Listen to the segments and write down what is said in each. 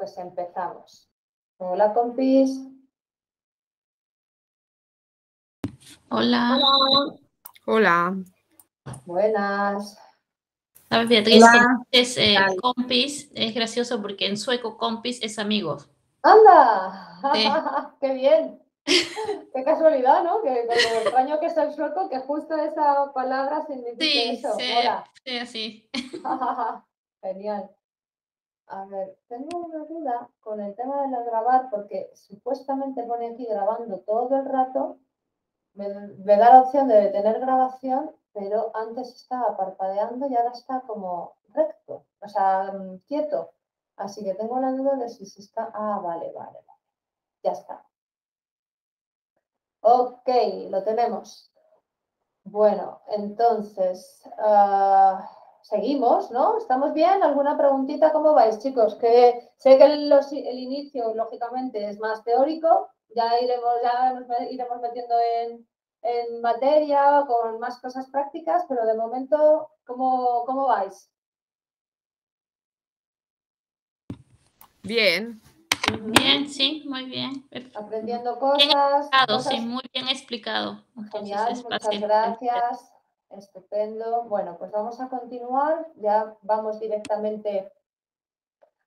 pues empezamos. Hola, compis. Hola. Hola. Buenas. ¿Sabes, Beatriz? Hola. Que dices compis, es gracioso porque en sueco compis es amigos. ¡Anda! Sí. ¡Qué bien! ¡Qué casualidad!, ¿no? Que con lo extraño que es el sueco, que justo esa palabra signifique eso. Hola. Sí, así. Genial. A ver, tengo una duda con el tema de la grabar, porque supuestamente pone aquí grabando todo el rato. Me da la opción de detener grabación, pero antes estaba parpadeando y ahora está como recto, o sea, quieto. Así que tengo la duda de si se está... Ah, vale. Ya está. Ok, lo tenemos. Bueno, entonces, seguimos, ¿no? ¿Estamos bien? ¿Alguna preguntita? ¿Cómo vais, chicos? Que sé que el inicio, lógicamente, es más teórico. Ya iremos metiendo en materia con más cosas prácticas, pero de momento, ¿cómo vais? Bien, sí, muy bien. Aprendiendo cosas. Sí, muy bien explicado. Genial, muchas gracias. Estupendo. Bueno, pues vamos a continuar. Ya vamos directamente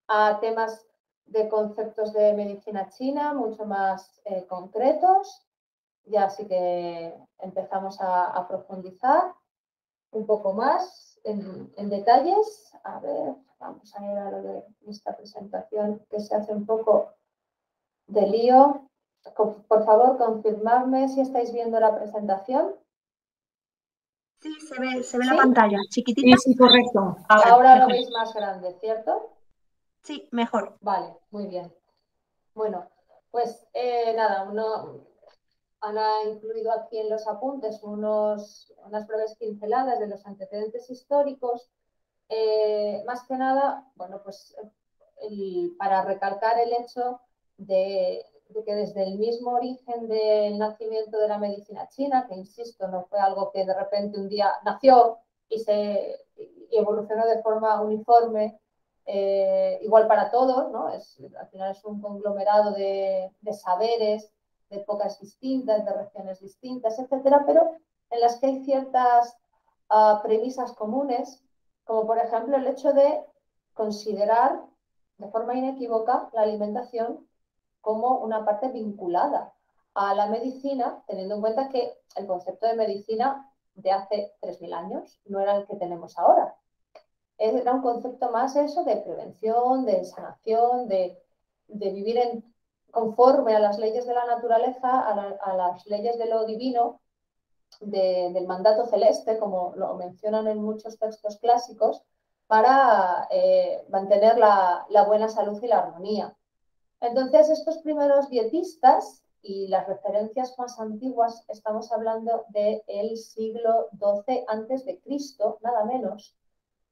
a temas de conceptos de medicina china, mucho más concretos. Ya sí que empezamos a profundizar un poco más en detalles. A ver, vamos a ir a lo de esta presentación que se hace un poco de lío. Por favor, confirmadme si estáis viendo la presentación. Sí, se ve la pantalla, chiquitita. Sí, correcto. Ahora lo veis más grande, ¿cierto? Sí, mejor. Vale, muy bien. Bueno, pues nada, han incluido aquí en los apuntes unas breves pinceladas de los antecedentes históricos. Más que nada, bueno, pues para recalcar el hecho de que desde el mismo origen del nacimiento de la medicina china, que insisto, no fue algo que de repente un día nació y evolucionó de forma uniforme, igual para todos, ¿no? Al final es un conglomerado de saberes, de épocas distintas, de regiones distintas, etcétera, pero en las que hay ciertas premisas comunes, como por ejemplo el hecho de considerar de forma inequívoca la alimentación como una parte vinculada a la medicina, teniendo en cuenta que el concepto de medicina de hace 3000 años no era el que tenemos ahora. Era un concepto más eso de prevención, de sanación, de vivir conforme a las leyes de la naturaleza, a las leyes de lo divino, del mandato celeste, como lo mencionan en muchos textos clásicos, para mantener la buena salud y la armonía. Entonces, estos primeros dietistas y las referencias más antiguas, estamos hablando del siglo XII a.C., nada menos,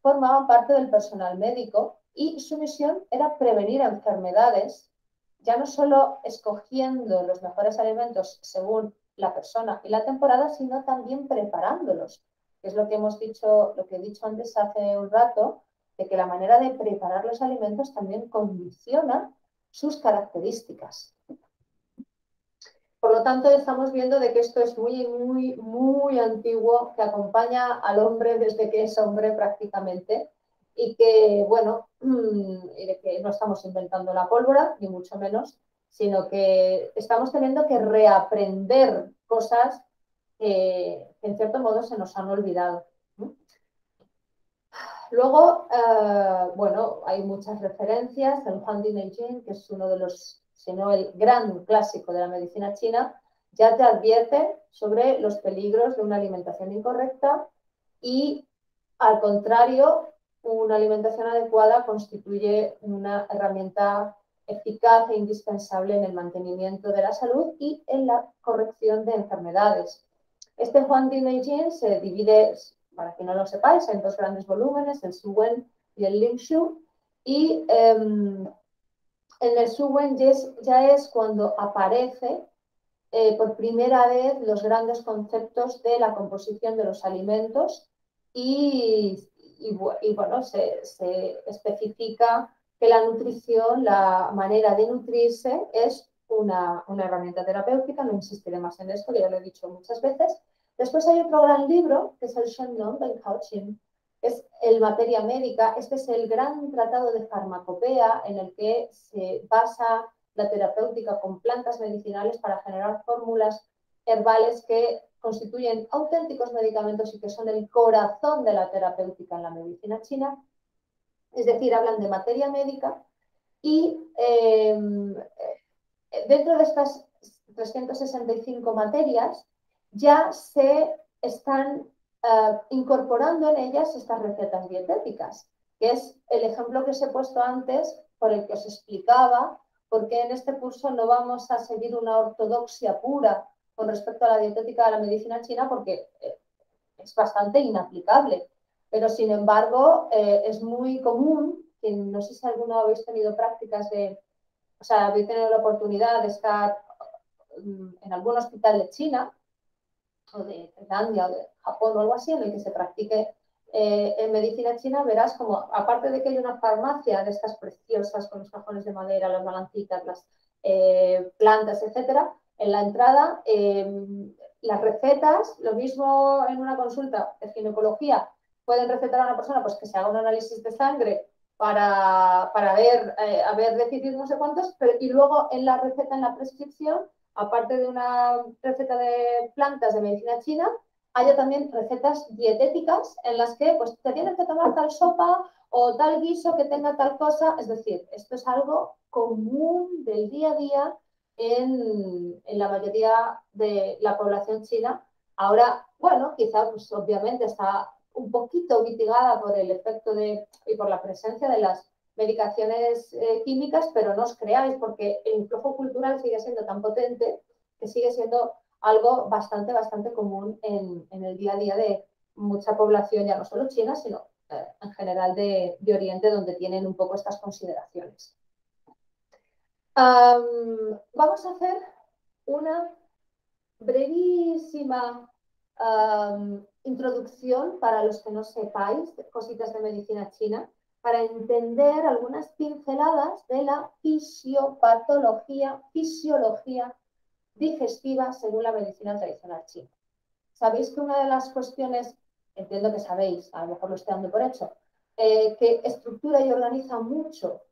formaban parte del personal médico y su misión era prevenir enfermedades, ya no solo escogiendo los mejores alimentos según la persona y la temporada, sino también preparándolos, que es lo que hemos dicho, lo que he dicho antes hace un rato, de que la manera de preparar los alimentos también condiciona sus características. Por lo tanto, estamos viendo de que esto es muy antiguo, que acompaña al hombre desde que es hombre prácticamente, y que, bueno, de que no estamos inventando la pólvora, ni mucho menos, sino que estamos teniendo que reaprender cosas que en cierto modo se nos han olvidado. Luego, bueno, hay muchas referencias. El Huang Dinei, que es uno de los, si no el gran clásico de la medicina china, ya te advierte sobre los peligros de una alimentación incorrecta y, al contrario, una alimentación adecuada constituye una herramienta eficaz e indispensable en el mantenimiento de la salud y en la corrección de enfermedades. Este Huang Dinei se divide, para que no lo sepáis, en dos grandes volúmenes, el Su Wen y el Ling Shu. Y en el Su Wen ya es cuando aparece por primera vez los grandes conceptos de la composición de los alimentos y bueno, se especifica que la nutrición, la manera de nutrirse es una herramienta terapéutica, no insistiré más en esto, que ya lo he dicho muchas veces. Después hay otro gran libro, que es el Shandong del Coaching, es el Materia Médica. Este es el gran tratado de farmacopea en el que se basa la terapéutica con plantas medicinales para generar fórmulas herbales que constituyen auténticos medicamentos y que son el corazón de la terapéutica en la medicina china. Es decir, hablan de materia médica y dentro de estas 365 materias ya se están incorporando en ellas estas recetas dietéticas, que es el ejemplo que os he puesto antes por el que os explicaba por qué en este curso no vamos a seguir una ortodoxia pura con respecto a la dietética de la medicina china, porque es bastante inaplicable. Pero, sin embargo, es muy común, que no sé si alguno habéis tenido prácticas o sea, habéis tenido la oportunidad de estar en algún hospital de China, o de Tailandia, o de Japón, o algo así, en el que se practique en medicina china, verás como, aparte de que hay una farmacia de estas preciosas, con los cajones de madera, las balancitas, las plantas, etcétera, en la entrada, las recetas, lo mismo en una consulta de ginecología, pueden recetar a una persona pues, que se haga un análisis de sangre para ver, haber decidido no sé cuántos, pero, y luego en la receta, en la prescripción, aparte de una receta de plantas de medicina china, haya también recetas dietéticas en las que pues, te tienes que tomar tal sopa o tal guiso que tenga tal cosa. Es decir, esto es algo común del día a día en la mayoría de la población china. Ahora, bueno, quizá pues, obviamente está un poquito mitigada por el efecto y por la presencia de las medicaciones químicas, pero no os creáis, porque el influjo cultural sigue siendo tan potente que sigue siendo algo bastante común en el día a día de mucha población, ya no solo china, sino en general de Oriente, donde tienen un poco estas consideraciones. Vamos a hacer una brevísima introducción para los que no sepáis cositas de medicina china, para entender algunas pinceladas de la fisiopatología, fisiología digestiva según la medicina tradicional china. Sabéis que una de las cuestiones, entiendo que sabéis, a lo mejor lo estoy dando por hecho, que estructura y organiza mucho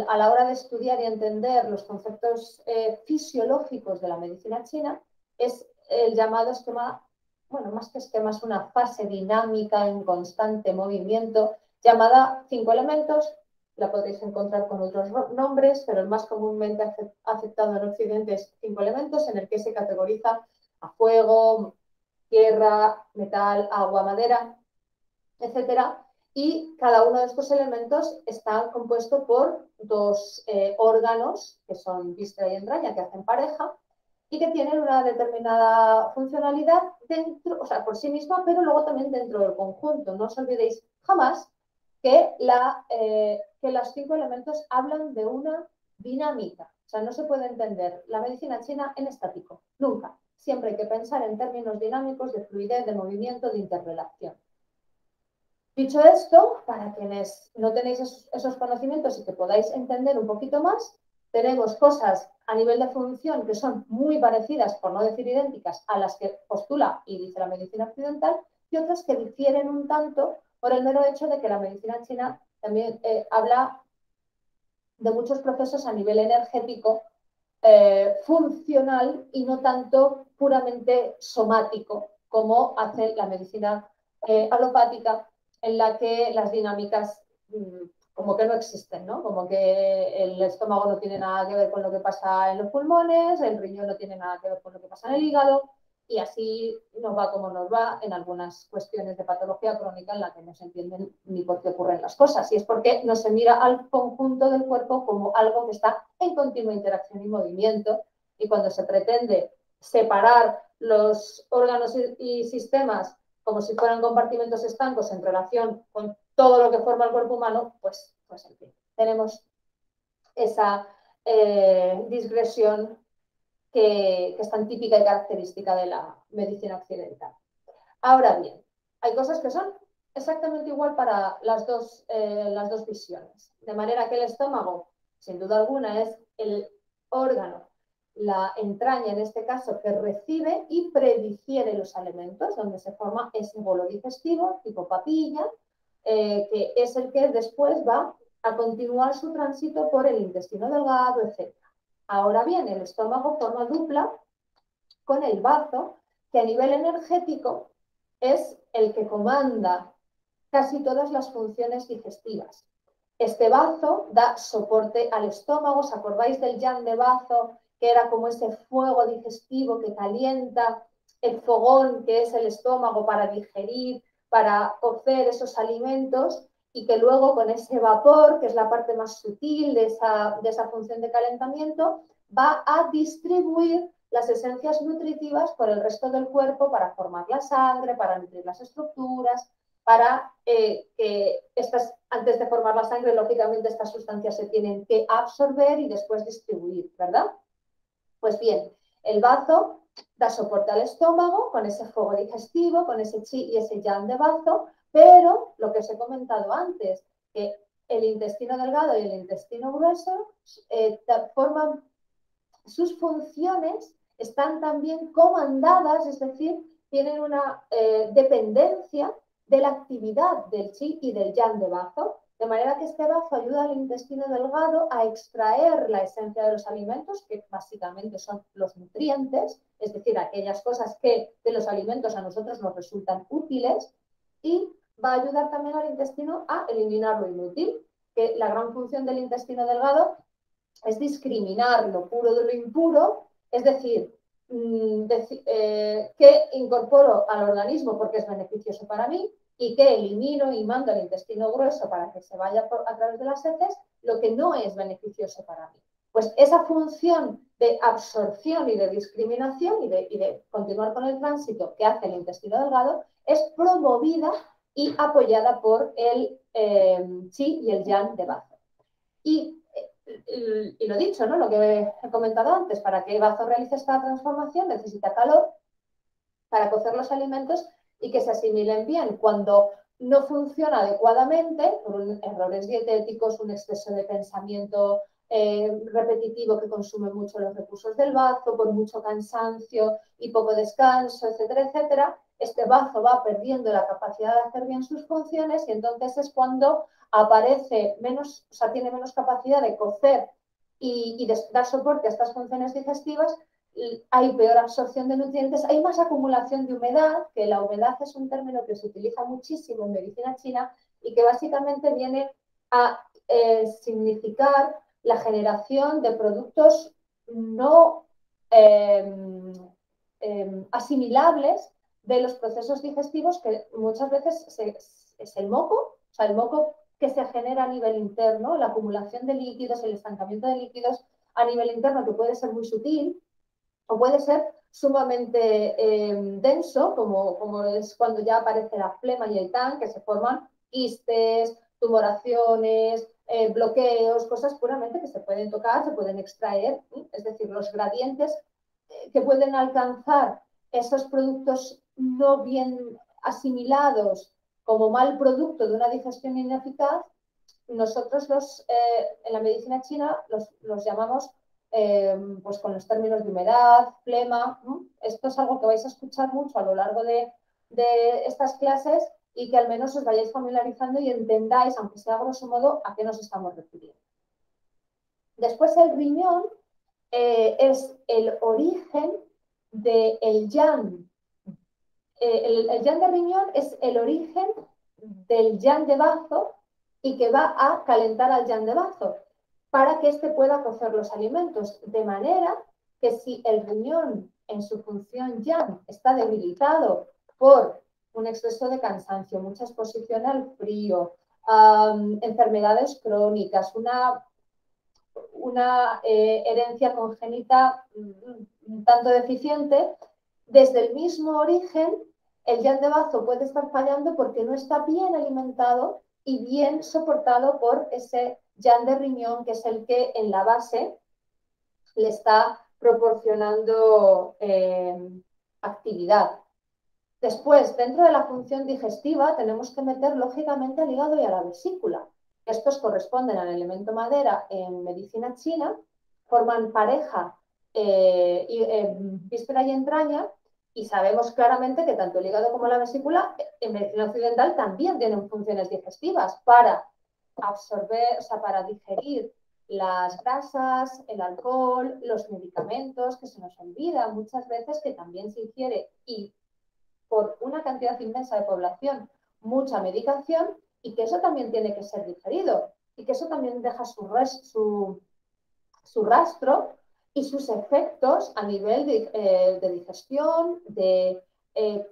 a la hora de estudiar y entender los conceptos fisiológicos de la medicina china, es el llamado esquema, bueno, más que esquema, es una fase dinámica en constante movimiento, llamada 5 elementos. La podréis encontrar con otros nombres, pero el más comúnmente aceptado en Occidente es 5 elementos, en el que se categoriza a fuego, tierra, metal, agua, madera, etcétera. Y cada uno de estos elementos está compuesto por dos órganos, que son víscera y entraña, que hacen pareja, y que tienen una determinada funcionalidad dentro, o sea, por sí misma, pero luego también dentro del conjunto. No os olvidéis jamás que los 5 elementos hablan de una dinámica. O sea, no se puede entender la medicina china en estático, nunca. Siempre hay que pensar en términos dinámicos de fluidez, de movimiento, de interrelación. Dicho esto, para quienes no tenéis esos conocimientos y que podáis entender un poquito más, tenemos cosas a nivel de función que son muy parecidas, por no decir idénticas, a las que postula y dice la medicina occidental, y otras que difieren un tanto por el mero hecho de que la medicina china también habla de muchos procesos a nivel energético, funcional y no tanto puramente somático, como hace la medicina alopática, en la que las dinámicas como que no existen, ¿no? Como que el estómago no tiene nada que ver con lo que pasa en los pulmones, el riñón no tiene nada que ver con lo que pasa en el hígado, y así nos va como nos va en algunas cuestiones de patología crónica en la que no se entienden ni por qué ocurren las cosas. Y es porque no se mira al conjunto del cuerpo como algo que está en continua interacción y movimiento, y cuando se pretende separar los órganos y sistemas como si fueran compartimentos estancos en relación con todo lo que forma el cuerpo humano, pues en fin, tenemos esa digresión que es tan típica y característica de la medicina occidental. Ahora bien, hay cosas que son exactamente igual para las dos visiones. De manera que el estómago, sin duda alguna, es el órgano, la entraña en este caso, que recibe y predigiere los alimentos, donde se forma ese bolo digestivo tipo papilla, que es el que después va a continuar su tránsito por el intestino delgado, etc. Ahora bien, el estómago forma dupla con el bazo, que a nivel energético es el que comanda casi todas las funciones digestivas. Este bazo da soporte al estómago. ¿Os acordáis del yang de bazo, que era como ese fuego digestivo que calienta el fogón, que es el estómago, para digerir, para cocer esos alimentos, y que luego con ese vapor, que es la parte más sutil de esa función de calentamiento, va a distribuir las esencias nutritivas por el resto del cuerpo para formar la sangre, para nutrir las estructuras, para que antes de formar la sangre, lógicamente, estas sustancias se tienen que absorber y después distribuir, ¿verdad? Pues bien, el bazo da soporte al estómago con ese fuego digestivo, con ese chi y ese yang de bazo, pero lo que os he comentado antes, que el intestino delgado y el intestino grueso forman sus funciones, están también comandadas, es decir, tienen una dependencia de la actividad del chi y del yang de bazo, de manera que este bazo ayuda al intestino delgado a extraer la esencia de los alimentos, que básicamente son los nutrientes, es decir, aquellas cosas que de los alimentos a nosotros nos resultan útiles, y va a ayudar también al intestino a eliminar lo inútil, que la gran función del intestino delgado es discriminar lo puro de lo impuro, es decir, qué incorporo al organismo porque es beneficioso para mí y qué elimino y mando al intestino grueso para que se vaya a través de las heces, lo que no es beneficioso para mí. Pues esa función de absorción y de discriminación y de continuar con el tránsito que hace el intestino delgado es promovida y apoyada por el chi y el yang de bazo. Y lo dicho, ¿no? Lo que he comentado antes, para que el bazo realice esta transformación necesita calor para cocer los alimentos y que se asimilen bien. Cuando no funciona adecuadamente, por errores dietéticos, un exceso de pensamiento repetitivo que consume mucho los recursos del bazo, por mucho cansancio y poco descanso, etcétera, etcétera, este bazo va perdiendo la capacidad de hacer bien sus funciones y entonces es cuando aparece menos, o sea, tiene menos capacidad de cocer y de dar soporte a estas funciones digestivas. Hay peor absorción de nutrientes, hay más acumulación de humedad, que la humedad es un término que se utiliza muchísimo en medicina china y que básicamente viene a significar la generación de productos no asimilables de los procesos digestivos, que muchas veces es el moco, o sea, el moco que se genera a nivel interno, la acumulación de líquidos, el estancamiento de líquidos a nivel interno, que puede ser muy sutil, o puede ser sumamente denso, como es cuando ya aparece la flema y el TAN, que se forman quistes, tumoraciones, bloqueos, cosas puramente que se pueden tocar, se pueden extraer, es decir, los gradientes que pueden alcanzar esos productos no bien asimilados como mal producto de una digestión ineficaz, nosotros en la medicina china los llamamos pues con los términos de humedad, flema. Esto es algo que vais a escuchar mucho a lo largo de estas clases y que al menos os vayáis familiarizando y entendáis, aunque sea a grosso modo, a qué nos estamos refiriendo. Después el riñón es el origen del yang. El yang de riñón es el origen del yang de bazo y que va a calentar al yang de bazo para que éste pueda cocer los alimentos, de manera que si el riñón en su función yang está debilitado por un exceso de cansancio, mucha exposición al frío, enfermedades crónicas, una herencia congénita un tanto deficiente, desde el mismo origen el yang de bazo puede estar fallando porque no está bien alimentado y bien soportado por ese yang de riñón, que es el que en la base le está proporcionando actividad. Después, dentro de la función digestiva, tenemos que meter lógicamente al hígado y a la vesícula. Estos corresponden al elemento madera en medicina china, forman pareja víscera y entraña, y sabemos claramente que tanto el hígado como la vesícula en medicina occidental también tienen funciones digestivas para absorber, o sea, para digerir las grasas, el alcohol, los medicamentos, que se nos olvida muchas veces que también se ingiere y por una cantidad inmensa de población mucha medicación, y que eso también tiene que ser digerido y que eso también deja su rastro y sus efectos a nivel de digestión, de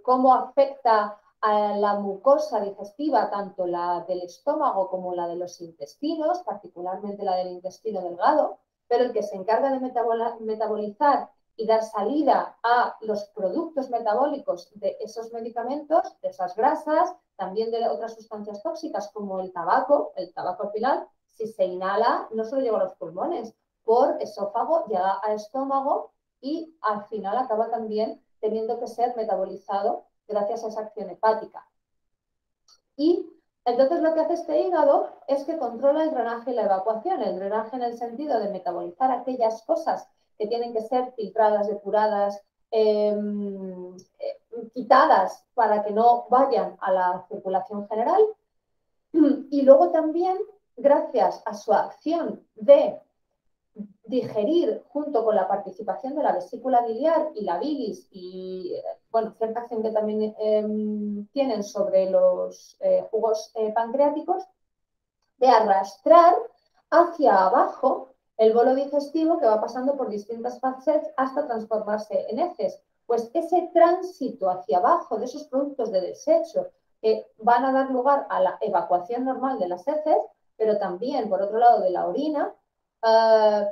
cómo afecta a la mucosa digestiva, tanto la del estómago como la de los intestinos, particularmente la del intestino delgado, pero el que se encarga de metabolizar y dar salida a los productos metabólicos de esos medicamentos, de esas grasas, también de otras sustancias tóxicas como el tabaco al final, si se inhala, no solo llega a los pulmones, por esófago, llega al estómago y al final acaba también teniendo que ser metabolizado gracias a esa acción hepática. Y entonces lo que hace este hígado es que controla el drenaje y la evacuación. El drenaje en el sentido de metabolizar aquellas cosas que tienen que ser filtradas, depuradas, quitadas para que no vayan a la circulación general. Y luego también, gracias a su acción de digerir junto con la participación de la vesícula biliar y la bilis y, bueno, cierta acción que también tienen sobre los jugos pancreáticos, de arrastrar hacia abajo el bolo digestivo que va pasando por distintas fases hasta transformarse en heces. Pues ese tránsito hacia abajo de esos productos de desecho que van a dar lugar a la evacuación normal de las heces, pero también, por otro lado, de la orina,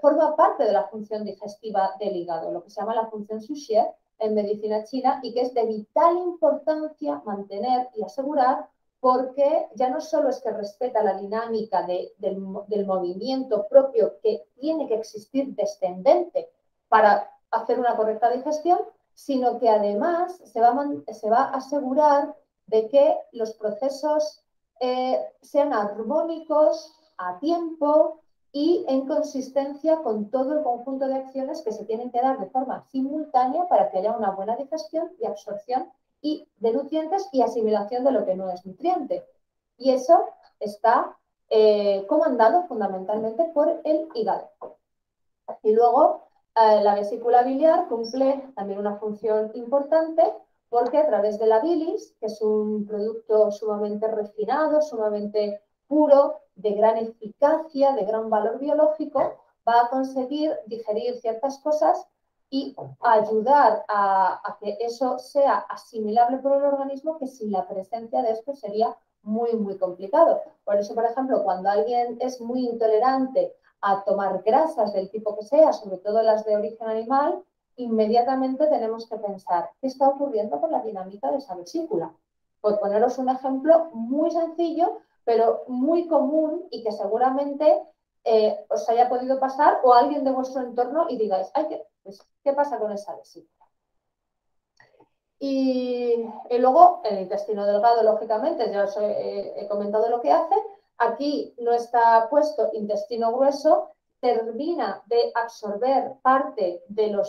forma parte de la función digestiva del hígado, lo que se llama la función Sushie en medicina china, y que es de vital importancia mantener y asegurar, porque ya no solo es que respeta la dinámica del movimiento propio que tiene que existir descendente para hacer una correcta digestión, sino que además se va a asegurar de que los procesos sean armónicos, a tiempo y en consistencia con todo el conjunto de acciones que se tienen que dar de forma simultánea para que haya una buena digestión y absorción y de nutrientes y asimilación de lo que no es nutriente. Y eso está comandado fundamentalmente por el hígado. Y luego la vesícula biliar cumple también una función importante, porque a través de la bilis, que es un producto sumamente refinado, sumamente puro, de gran eficacia, de gran valor biológico, va a conseguir digerir ciertas cosas y ayudar a que eso sea asimilable por el organismo, que sin la presencia de esto sería muy, muy complicado. Por eso, por ejemplo, cuando alguien es muy intolerante a tomar grasas del tipo que sea, sobre todo las de origen animal, inmediatamente tenemos que pensar qué está ocurriendo con la dinámica de esa vesícula. Por poneros un ejemplo muy sencillo, pero muy común y que seguramente os haya podido pasar, o a alguien de vuestro entorno, y digáis, ay, ¿qué pasa con esa vesícula? Y luego el intestino delgado, lógicamente, ya os he comentado lo que hace. Aquí no está puesto intestino grueso, termina de absorber parte de lo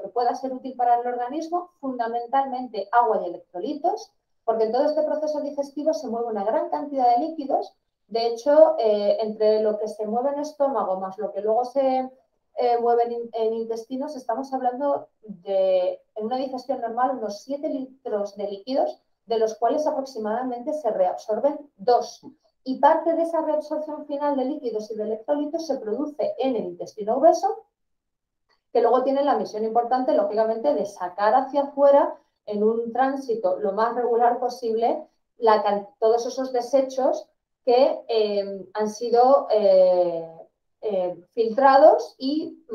que pueda ser útil para el organismo, fundamentalmente agua y electrolitos, porque en todo este proceso digestivo se mueve una gran cantidad de líquidos. De hecho, entre lo que se mueve en estómago más lo que luego se mueve en intestinos, estamos hablando de, en una digestión normal, unos 7 litros de líquidos, de los cuales aproximadamente se reabsorben 2. Y parte de esa reabsorción final de líquidos y de electrolitos se produce en el intestino grueso, que luego tiene la misión importante, lógicamente, de sacar hacia afuera, en un tránsito lo más regular posible, todos esos desechos que han sido filtrados y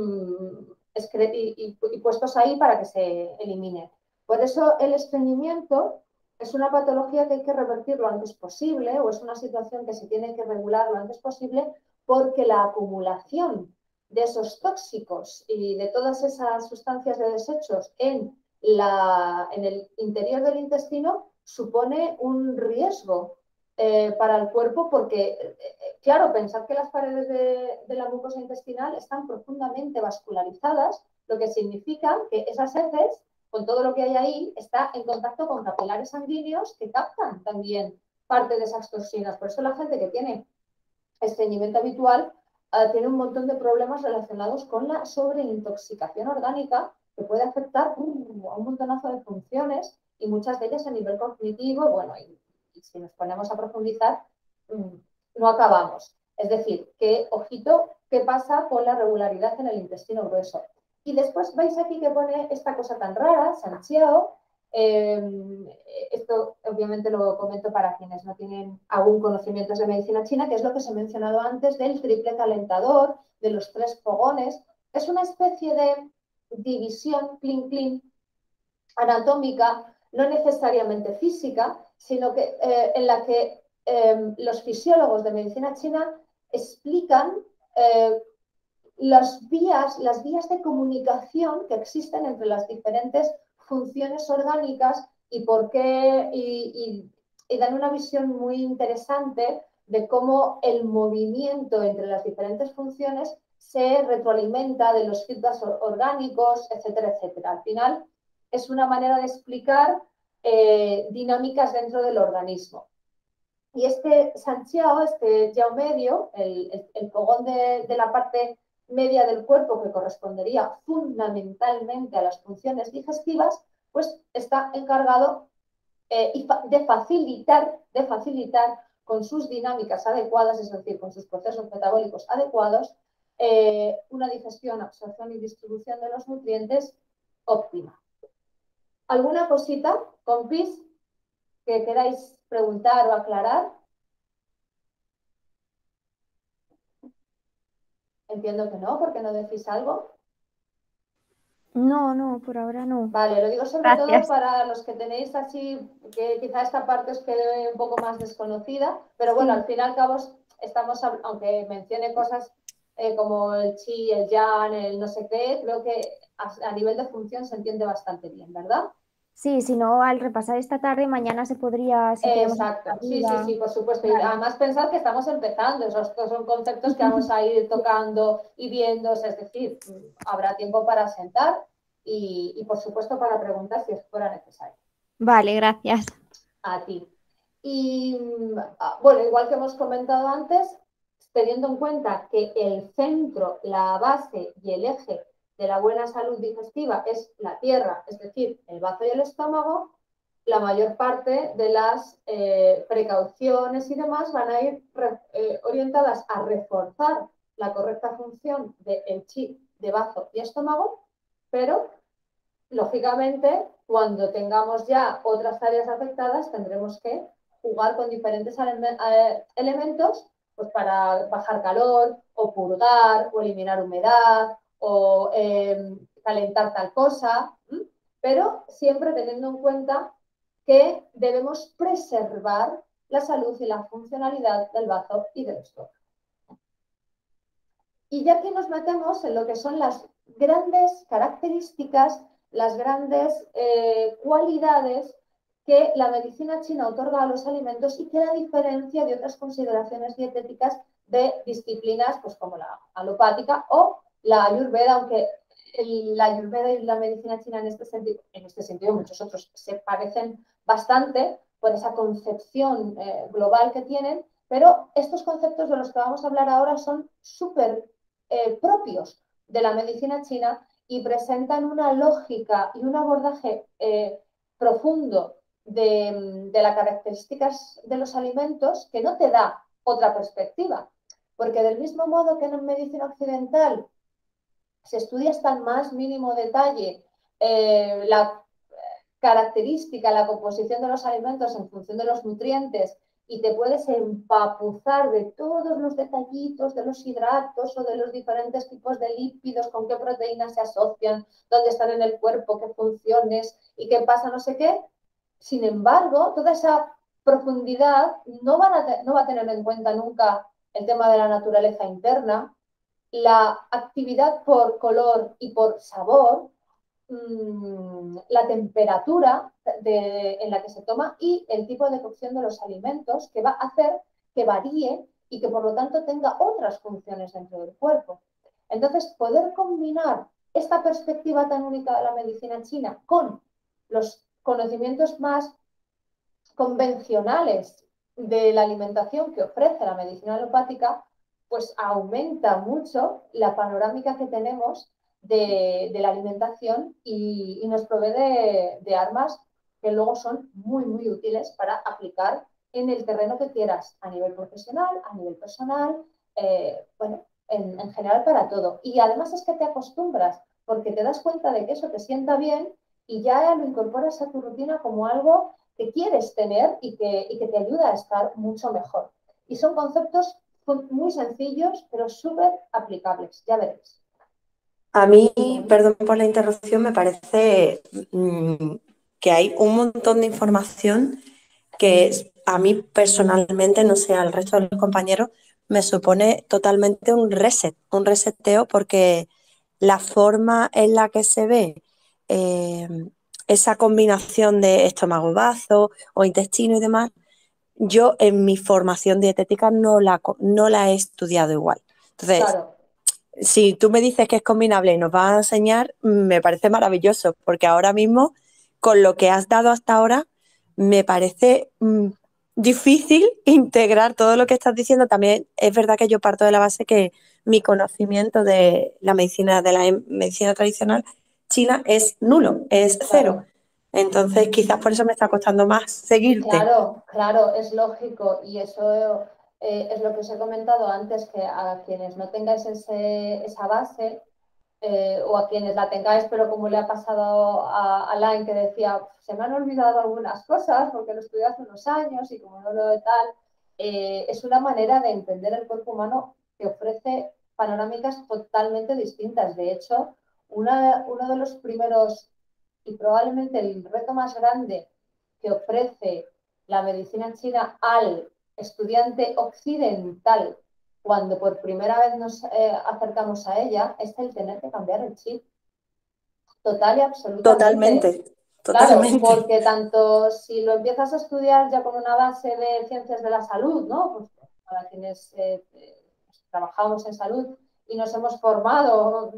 puestos ahí para que se elimine. Por eso el estreñimiento es una patología que hay que revertir lo antes posible, o es una situación que se tiene que regular lo antes posible, porque la acumulación de esos tóxicos y de todas esas sustancias de desechos en en el interior del intestino supone un riesgo para el cuerpo porque, claro, pensar que las paredes de la mucosa intestinal están profundamente vascularizadas, lo que significa que esas heces, con todo lo que hay ahí, está en contacto con capilares sanguíneos que captan también parte de esas toxinas. Por eso la gente que tiene estreñimiento habitual tiene un montón de problemas relacionados con la sobreintoxicación orgánica que puede afectar a un montonazo de funciones y muchas de ellas a nivel cognitivo. Bueno, y si nos ponemos a profundizar, no acabamos. Es decir, que ojito, ¿qué pasa con la regularidad en el intestino grueso? Y después veis aquí que pone esta cosa tan rara, Sanxiao. Esto obviamente lo comento para quienes no tienen aún conocimientos de medicina china, que es lo que os he mencionado antes del triple calentador, de los 3 fogones. Es una especie de división clean anatómica, no necesariamente física, sino que en la que los fisiólogos de medicina china explican las vías de comunicación que existen entre las diferentes funciones orgánicas y por qué, y dan una visión muy interesante de cómo el movimiento entre las diferentes funciones se retroalimenta de los feedbacks orgánicos, etcétera, etcétera. Al final es una manera de explicar dinámicas dentro del organismo. Y este Sanxiao, este Yao medio, el fogón de la parte media del cuerpo que correspondería fundamentalmente a las funciones digestivas, pues está encargado de facilitar con sus dinámicas adecuadas, es decir, con sus procesos metabólicos adecuados, una digestión, absorción y distribución de los nutrientes óptima. ¿Alguna cosita, compis, que queráis preguntar o aclarar? Entiendo que no, porque no decís algo. No, por ahora no. Vale, lo digo sobre todo para los que tenéis así, que quizá esta parte os quede un poco más desconocida, pero bueno, al fin y al cabo estamos, aunque mencione cosas como el chi, el yang, el no sé qué, creo que a nivel de función se entiende bastante bien, ¿verdad? Sí, si no, al repasar esta tarde, mañana se podría... Si Exacto, sí, por supuesto. Vale. Y además pensar que estamos empezando, estos son conceptos que vamos a ir tocando y viendo, es decir, habrá tiempo para sentar y por supuesto para preguntar si fuera necesario. Vale, gracias. A ti. Y bueno, igual que hemos comentado antes, teniendo en cuenta que el centro, la base y el eje de la buena salud digestiva es la tierra, es decir, el bazo y el estómago, la mayor parte de las precauciones y demás van a ir orientadas a reforzar la correcta función del chi de bazo y estómago, pero lógicamente cuando tengamos ya otras áreas afectadas tendremos que jugar con diferentes elementos pues para bajar calor o purgar o eliminar humedad o calentar tal cosa, pero siempre teniendo en cuenta que debemos preservar la salud y la funcionalidad del bazo y del estómago. Y ya que nos metemos en lo que son las grandes características, las grandes cualidades que la medicina china otorga a los alimentos y que la diferencia de otras consideraciones dietéticas de disciplinas pues como la alopática o la ayurveda, aunque la ayurveda y la medicina china en este sentido muchos otros se parecen bastante por esa concepción global que tienen, pero estos conceptos de los que vamos a hablar ahora son súper propios de la medicina china y presentan una lógica y un abordaje profundo de las características de los alimentos que no te da otra perspectiva. Porque del mismo modo que en medicina occidental se estudia hasta el más mínimo detalle la característica, la composición de los alimentos en función de los nutrientes y te puedes empapuzar de todos los detallitos de los hidratos o de los diferentes tipos de lípidos, con qué proteínas se asocian, dónde están en el cuerpo, qué funciones y qué pasa, no sé qué. Sin embargo, toda esa profundidad no va a tener en cuenta nunca el tema de la naturaleza interna, la actividad por color y por sabor, la temperatura en la que se toma y el tipo de cocción de los alimentos, que va a hacer que varíe y que por lo tanto tenga otras funciones dentro del cuerpo. Entonces, poder combinar esta perspectiva tan única de la medicina china con los conocimientos más convencionales de la alimentación que ofrece la medicina alopática, pues aumenta mucho la panorámica que tenemos de la alimentación y nos provee de armas que luego son muy, muy útiles para aplicar en el terreno que quieras, a nivel profesional, a nivel personal, bueno, en general para todo. Y además es que te acostumbras, porque te das cuenta de que eso te sienta bien y ya lo incorporas a tu rutina como algo que quieres tener y que te ayuda a estar mucho mejor. Y son conceptos muy sencillos, pero súper aplicables, ya veréis. A mí, perdón por la interrupción, me parece que hay un montón de información que a mí personalmente, no sé, al resto de los compañeros, me supone totalmente un reseteo, porque la forma en la que se ve eh, esa combinación de estómago-bazo o intestino y demás, yo en mi formación dietética no la he estudiado igual. Entonces, Claro. Si tú me dices que es combinable y nos vas a enseñar, me parece maravilloso, porque ahora mismo, con lo que has dado hasta ahora, me parece difícil integrar todo lo que estás diciendo. También es verdad que yo parto de la base que mi conocimiento de la medicina tradicional china es nulo, es cero. Claro. Entonces, quizás por eso me está costando más seguirte. Claro, claro, es lógico y eso es lo que os he comentado antes, que a quienes no tengáis esa base o a quienes la tengáis, pero como le ha pasado a Alain, que decía, se me han olvidado algunas cosas porque lo estudié hace unos años y como no lo tal, es una manera de entender el cuerpo humano que ofrece panorámicas totalmente distintas. De hecho, uno de los primeros y probablemente el reto más grande que ofrece la medicina china al estudiante occidental cuando por primera vez nos acercamos a ella es el tener que cambiar el chip total y absolutamente. Totalmente, Claro, totalmente. porque tanto si lo empiezas a estudiar ya con una base de ciencias de la salud, ¿no? Pues para quienes trabajamos en salud y nos hemos formado,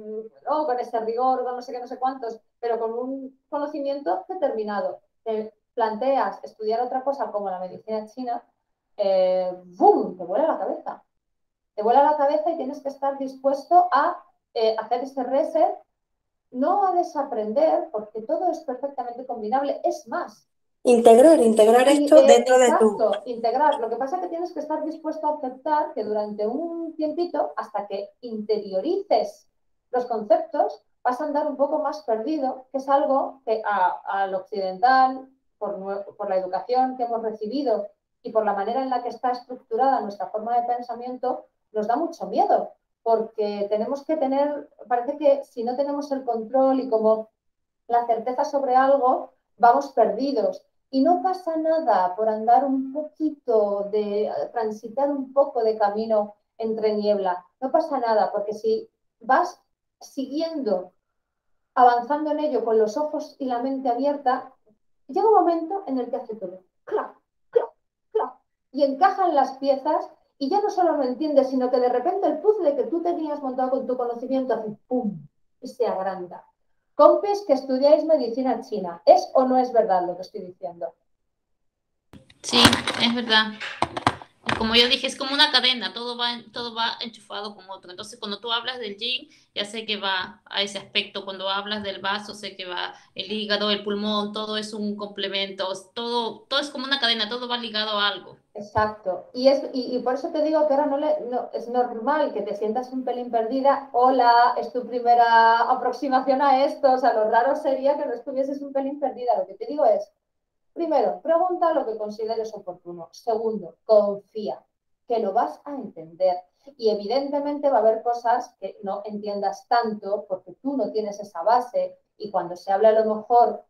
¿no? Con ese rigor, con no sé qué, no sé cuántos, pero con un conocimiento determinado. Te planteas estudiar otra cosa como la medicina china, ¡boom!, te vuela la cabeza. Te vuela la cabeza y tienes que estar dispuesto a hacer ese reset, no a desaprender, porque todo es perfectamente combinable. Es más, Integrar esto dentro de tu... exacto, integrar. Lo que pasa es que tienes que estar dispuesto a aceptar que durante un tiempito, hasta que interiorices los conceptos, vas a andar un poco más perdido, que es algo que al occidental, por la educación que hemos recibido y por la manera en la que está estructurada nuestra forma de pensamiento, nos da mucho miedo, porque tenemos que tener, parece que si no tenemos el control y como la certeza sobre algo, vamos perdidos. Y no pasa nada por andar un poquito, transitar un poco de camino entre niebla. No pasa nada, porque si vas siguiendo, avanzando en ello con los ojos y la mente abierta, llega un momento en el que hace todo. ¡Clac! ¡Clac! ¡Clac! Y encajan las piezas y ya no solo lo entiendes, sino que de repente el puzzle que tú tenías montado con tu conocimiento hace ¡pum! Y se agranda. Compis que estudiáis medicina china, ¿es o no es verdad lo que estoy diciendo? Sí, es verdad. Como yo dije, es como una cadena, todo va enchufado con otro. Entonces, cuando tú hablas del yin, ya sé que va a ese aspecto. Cuando hablas del vaso, sé que va el hígado, el pulmón, todo es un complemento. Todo es como una cadena, todo va ligado a algo. Exacto. Y por eso te digo que ahora no, es normal que te sientas un pelín perdida. Hola, es tu primera aproximación a esto. O sea, lo raro sería que no estuvieses un pelín perdida. Lo que te digo es, primero, pregunta lo que consideres oportuno. Segundo, confía, que lo vas a entender. Y evidentemente va a haber cosas que no entiendas tanto porque tú no tienes esa base. Y cuando se habla a lo mejor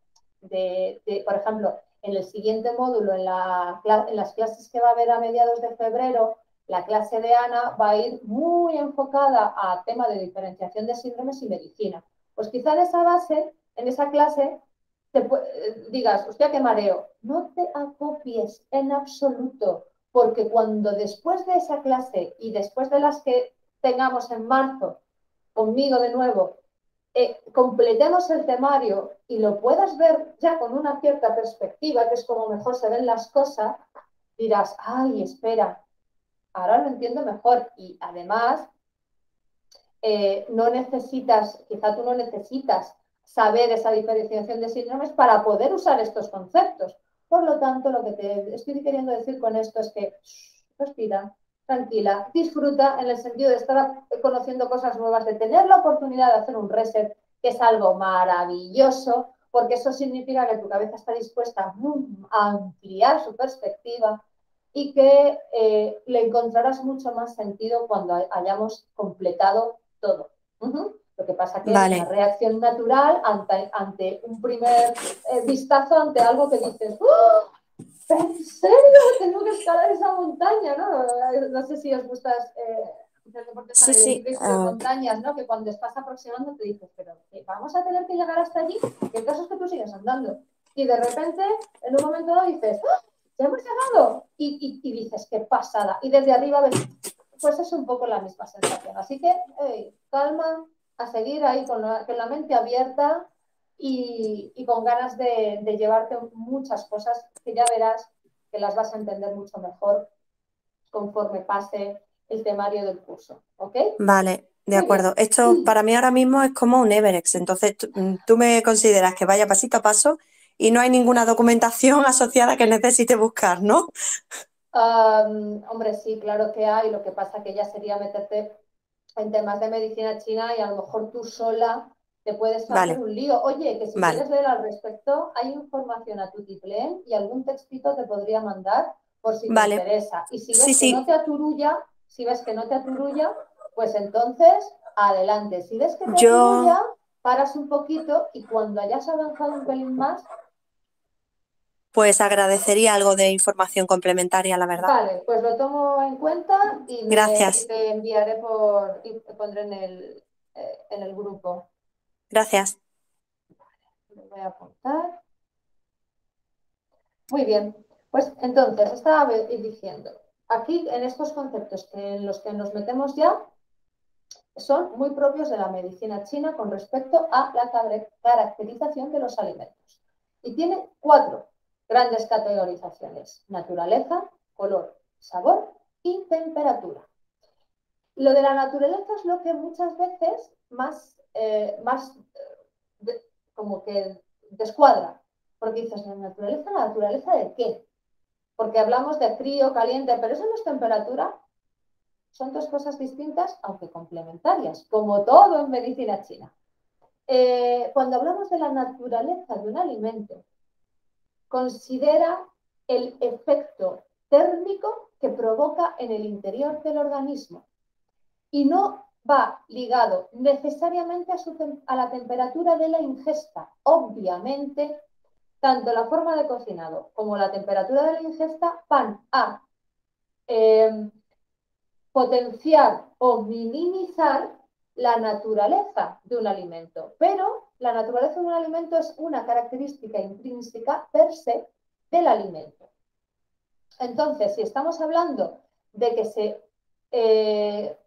por ejemplo, en el siguiente módulo, en las clases que va a haber a mediados de febrero, la clase de Ana va a ir muy enfocada a tema de diferenciación de síndromes y medicina. Pues quizá en esa base en esa clase digas, hostia, qué mareo. No te acopies en absoluto, porque cuando después de esa clase y después de las que tengamos en marzo, conmigo de nuevo, completemos el temario y lo puedas ver ya con una cierta perspectiva, que es como mejor se ven las cosas, dirás, ay, espera, ahora lo entiendo mejor. Y además, no necesitas, quizá tú no necesitas saber esa diferenciación de síndromes para poder usar estos conceptos. Por lo tanto, lo que te estoy queriendo decir con esto es que respira, tranquila, disfruta en el sentido de estar conociendo cosas nuevas, de tener la oportunidad de hacer un reset, que es algo maravilloso, porque eso significa que tu cabeza está dispuesta a ampliar su perspectiva y que le encontrarás mucho más sentido cuando hayamos completado todo. Lo que pasa que es una reacción natural ante un primer vistazo ante algo que dices, ¡oh! ¿En serio? Tengo que escalar esa montaña, ¿no? No sé si os gustas Sí. montañas, ¿no? Que cuando estás aproximando te dices, pero ¿vamos a tener que llegar hasta allí? Que el caso es que tú sigues andando. Y de repente, en un momento dado dices, ¡oh! ¡Ya hemos llegado! Y dices, qué pasada. Y desde arriba ves, pues es un poco la misma sensación. Así que, calma, a seguir ahí con la mente abierta y con ganas de llevarte muchas cosas que ya verás que las vas a entender mucho mejor conforme pase el temario del curso. ¿Ok? Vale, de acuerdo. Esto para mí ahora mismo es como un Everest. Entonces, tú me consideras que vaya pasito a paso y no hay ninguna documentación asociada que necesite buscar, ¿no? Hombre, sí, claro que hay. Lo que pasa que ya sería meterte en temas de medicina china y a lo mejor tú sola te puedes hacer un lío. Oye, que si quieres leer al respecto, hay información a tutiplén y algún textito te podría mandar por si te interesa. Y si ves que no te aturulla, pues entonces adelante. Si ves que te aturulla, paras un poquito y cuando hayas avanzado un pelín más, pues agradecería algo de información complementaria, la verdad. Vale, pues lo tomo en cuenta y Gracias. te enviaré y te pondré en el grupo. Gracias. Lo voy a apuntar. Muy bien, pues entonces estaba diciendo, aquí en estos conceptos en los que nos metemos ya, son muy propios de la medicina china con respecto a la caracterización de los alimentos. Y tiene 4 grandes categorizaciones: naturaleza, color, sabor y temperatura. Lo de la naturaleza es lo que muchas veces más como que descuadra, porque dices, ¿la naturaleza de qué? Porque hablamos de frío, caliente, pero eso no es temperatura. Son 2 cosas distintas, aunque complementarias, como todo en medicina china. Cuando hablamos de la naturaleza de un alimento, considera el efecto térmico que provoca en el interior del organismo y no va ligado necesariamente a la temperatura de la ingesta. Obviamente, tanto la forma de cocinado como la temperatura de la ingesta van a potenciar o minimizar la naturaleza de un alimento, pero la naturaleza de un alimento es una característica intrínseca per se del alimento. Entonces, si estamos hablando de que se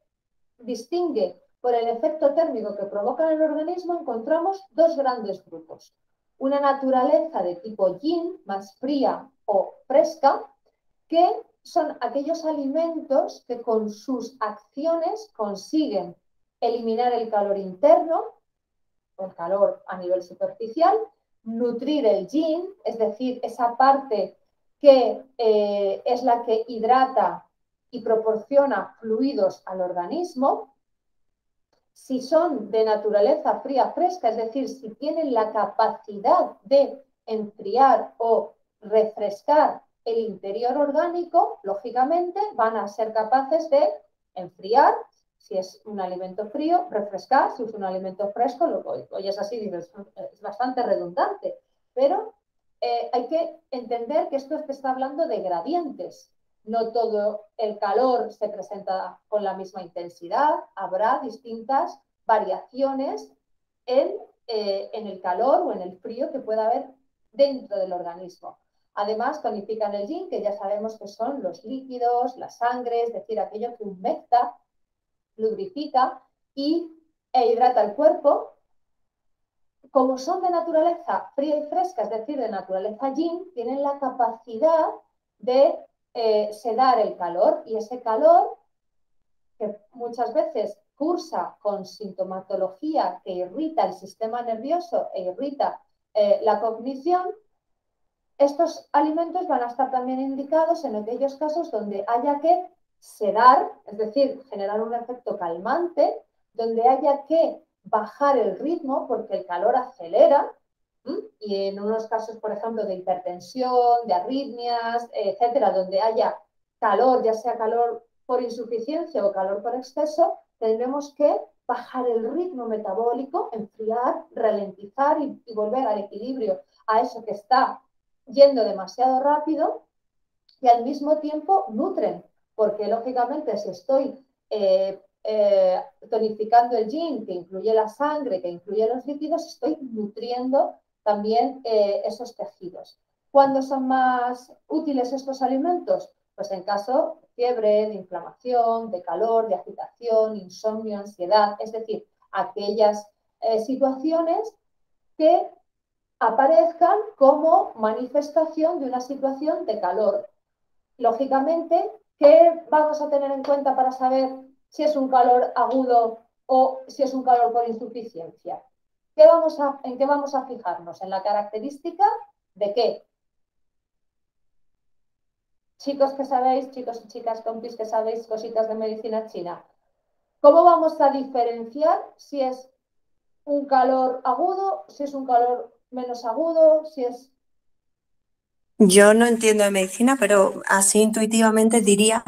distingue por el efecto térmico que provoca en el organismo, encontramos 2 grandes grupos. Una naturaleza de tipo yin, más fría o fresca, que son aquellos alimentos que con sus acciones consiguen eliminar el calor interno, el calor a nivel superficial, nutrir el yin, es decir, esa parte que es la que hidrata y proporciona fluidos al organismo. Si son de naturaleza fría fresca, es decir, si tienen la capacidad de enfriar o refrescar el interior orgánico, lógicamente van a ser capaces de enfriar, si es un alimento frío, refrescar, si es un alimento fresco, lo oyes así, dices, es bastante redundante, pero hay que entender que esto te está hablando de gradientes. No todo el calor se presenta con la misma intensidad, habrá distintas variaciones en en el calor o en el frío que pueda haber dentro del organismo. Además, tonifican el yin, que ya sabemos que son los líquidos, la sangre, es decir, aquello que humecta, lubrifica e hidrata el cuerpo. Como son de naturaleza fría y fresca, es decir, de naturaleza yin, tienen la capacidad de sedar el calor, y ese calor, que muchas veces cursa con sintomatología que irrita el sistema nervioso e irrita la cognición, estos alimentos van a estar también indicados en aquellos casos donde haya que sedar, es decir, generar un efecto calmante, donde haya que bajar el ritmo porque el calor acelera, y en unos casos, por ejemplo, de hipertensión, de arritmias, etcétera, donde haya calor, ya sea calor por insuficiencia o calor por exceso, tendremos que bajar el ritmo metabólico, enfriar, ralentizar y volver al equilibrio a eso que está yendo demasiado rápido, y al mismo tiempo nutren, porque lógicamente si estoy tonificando el yin, que incluye la sangre, que incluye los líquidos, estoy nutriendo también esos tejidos. ¿Cuándo son más útiles estos alimentos? Pues en caso de fiebre, de inflamación, de calor, de agitación, insomnio, ansiedad, es decir, aquellas situaciones que aparezcan como manifestación de una situación de calor. Lógicamente, ¿qué vamos a tener en cuenta para saber si es un calor agudo o si es un calor por insuficiencia? ¿En qué vamos a fijarnos? ¿En la característica de qué? Chicos que sabéis, chicos y chicas, compis que sabéis cositas de medicina china, ¿cómo vamos a diferenciar si es un calor agudo, si es un calor menos agudo, si es... Yo no entiendo de medicina, pero así intuitivamente diría,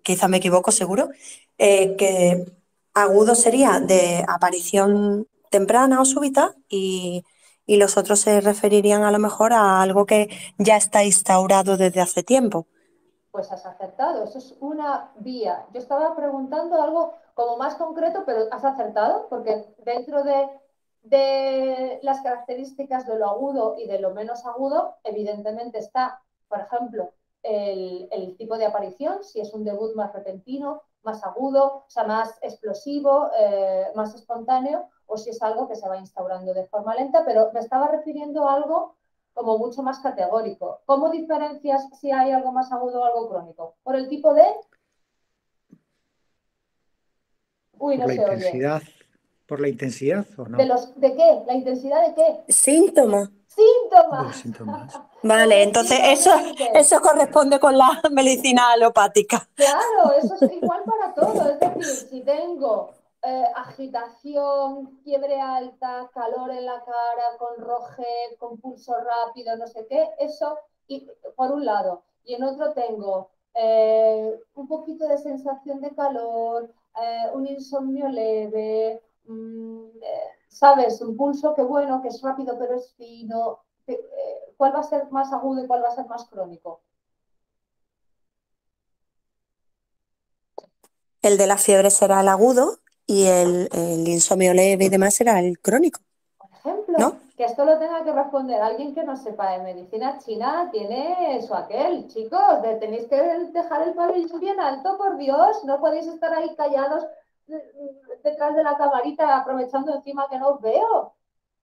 quizá me equivoco seguro, que agudo sería de aparición temprana o súbita y los otros se referirían a lo mejor a algo que ya está instaurado desde hace tiempo. Pues has acertado, eso es una vía. Yo estaba preguntando algo como más concreto, pero has acertado, porque dentro de las características de lo agudo y de lo menos agudo, evidentemente está, por ejemplo, el tipo de aparición, si es un debut más repentino, más agudo, o sea, más explosivo, más espontáneo, o si es algo que se va instaurando de forma lenta, pero me estaba refiriendo a algo como mucho más categórico. ¿Cómo diferencias si hay algo más agudo o algo crónico? ¿Por el tipo de...? Uy, ¿Por no la se oye. intensidad? ¿Por la intensidad o no? ¿De qué? ¿La intensidad de qué? Síntomas. De los ¡Síntomas! síntomas. Vale, entonces Efectivamente. eso corresponde con la medicina alopática. Claro, eso es igual para todo. Es decir, si tengo agitación, fiebre alta, calor en la cara, con rojez, con pulso rápido, no sé qué, eso por un lado. Y en otro tengo un poquito de sensación de calor, un insomnio leve, ¿sabes? Un pulso que bueno, que es rápido pero es fino. ¿Cuál va a ser más agudo y cuál va a ser más crónico? El de la fiebre será el agudo y el insomnio leve y demás será el crónico, Ejemplo, ¿no? que esto lo tenga que responder alguien que no sepa de medicina china, tiene eso aquel. Chicos, tenéis que dejar el pabellón bien alto, por Dios, no podéis estar ahí callados detrás de la camarita aprovechando encima que no os veo.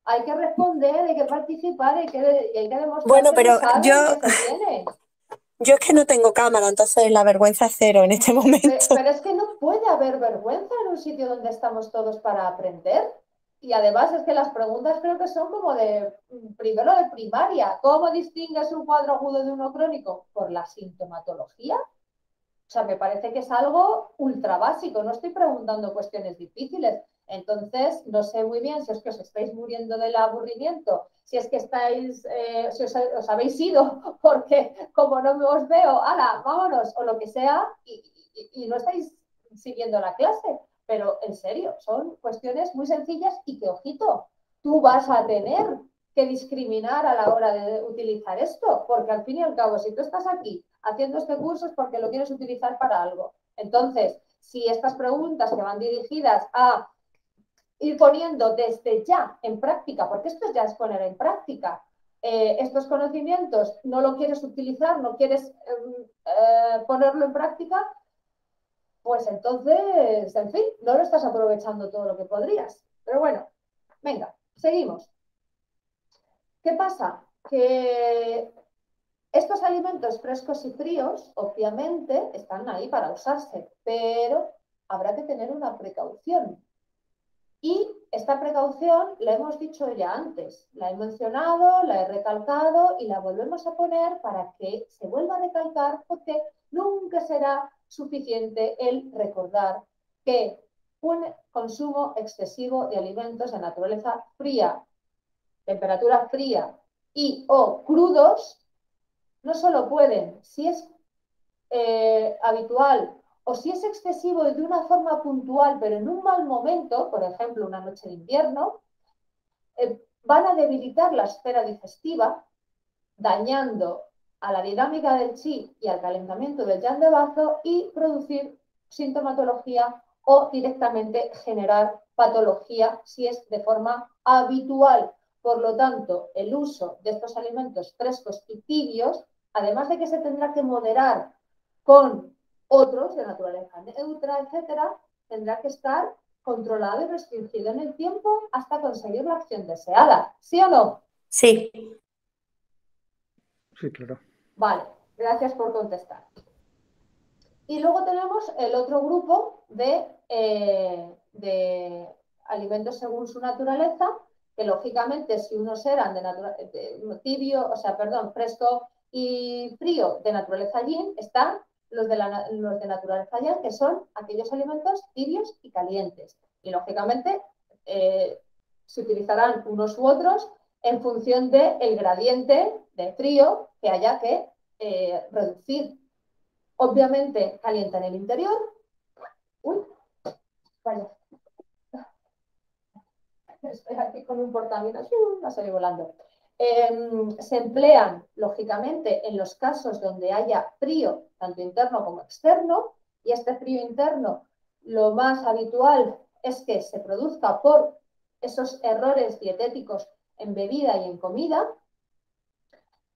Hay que responder, hay que participar, y hay que demostrar Bueno, que pero se sabe y que se tiene. yo es que no tengo cámara, entonces la vergüenza es cero en este momento. Pero es que no puede haber vergüenza en un sitio donde estamos todos para aprender. Y además es que las preguntas creo que son como de primero de primaria. ¿Cómo distingues un cuadro agudo de uno crónico? Por la sintomatología. O sea, me parece que es algo ultra básico. No estoy preguntando cuestiones difíciles. Entonces, no sé muy bien si es que os estáis muriendo del aburrimiento, si es que estáis, si os habéis ido porque como no os veo, ¡hala, vámonos! O lo que sea, y no estáis siguiendo la clase. Pero en serio, son cuestiones muy sencillas y que, ojito, tú vas a tener que discriminar a la hora de utilizar esto, porque al fin y al cabo, si tú estás aquí haciendo este curso es porque lo quieres utilizar para algo. Entonces, si estas preguntas que van dirigidas a ir poniendo desde ya en práctica, porque esto ya es poner en práctica estos conocimientos, no lo quieres utilizar, no quieres ponerlo en práctica, pues entonces, en fin, no lo estás aprovechando todo lo que podrías. Pero bueno, venga, seguimos. ¿Qué pasa? Que estos alimentos frescos y fríos, obviamente, están ahí para usarse, pero habrá que tener una precaución. Y esta precaución la hemos dicho ya antes, la he mencionado, la he recalcado y la volvemos a poner para que se vuelva a recalcar, porque nunca será suficiente el recordar que un consumo excesivo de alimentos de naturaleza fría, temperatura fría y o crudos, no solo pueden, si es habitual o si es excesivo de una forma puntual, pero en un mal momento, por ejemplo, una noche de invierno, van a debilitar la esfera digestiva, dañando a la dinámica del chi y al calentamiento del yang de bazo y producir sintomatología o directamente generar patología si es de forma habitual. Por lo tanto, el uso de estos alimentos frescos y tibios, además de que se tendrá que moderar con otros de naturaleza neutra, etcétera, tendrá que estar controlado y restringido en el tiempo hasta conseguir la acción deseada. ¿Sí o no? Sí. Sí, claro. Vale, gracias por contestar. Y luego tenemos el otro grupo de alimentos según su naturaleza, que lógicamente si unos eran de tibio, fresco y frío de naturaleza yin, están los de naturaleza yang, que son aquellos alimentos tibios y calientes. Y lógicamente se utilizarán unos u otros en función del gradiente de frío que haya que reducir. Obviamente calienta en el interior. Uy, vaya. Estoy aquí con un portamina, va a salir volando. Se emplean, lógicamente, en los casos donde haya frío, tanto interno como externo, y este frío interno, lo más habitual es que se produzca por esos errores dietéticos en bebida y en comida.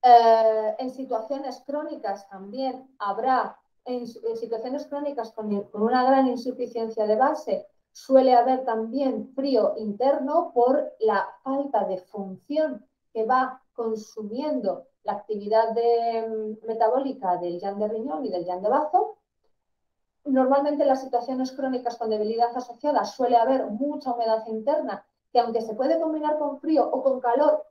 En situaciones crónicas también habrá, en situaciones crónicas con una gran insuficiencia de base, suele haber también frío interno por la falta de función que va consumiendo la actividad metabólica del yang de riñón y del yang de bazo. Normalmente en las situaciones crónicas con debilidad asociada suele haber mucha humedad interna, que aunque se puede combinar con frío o con calor,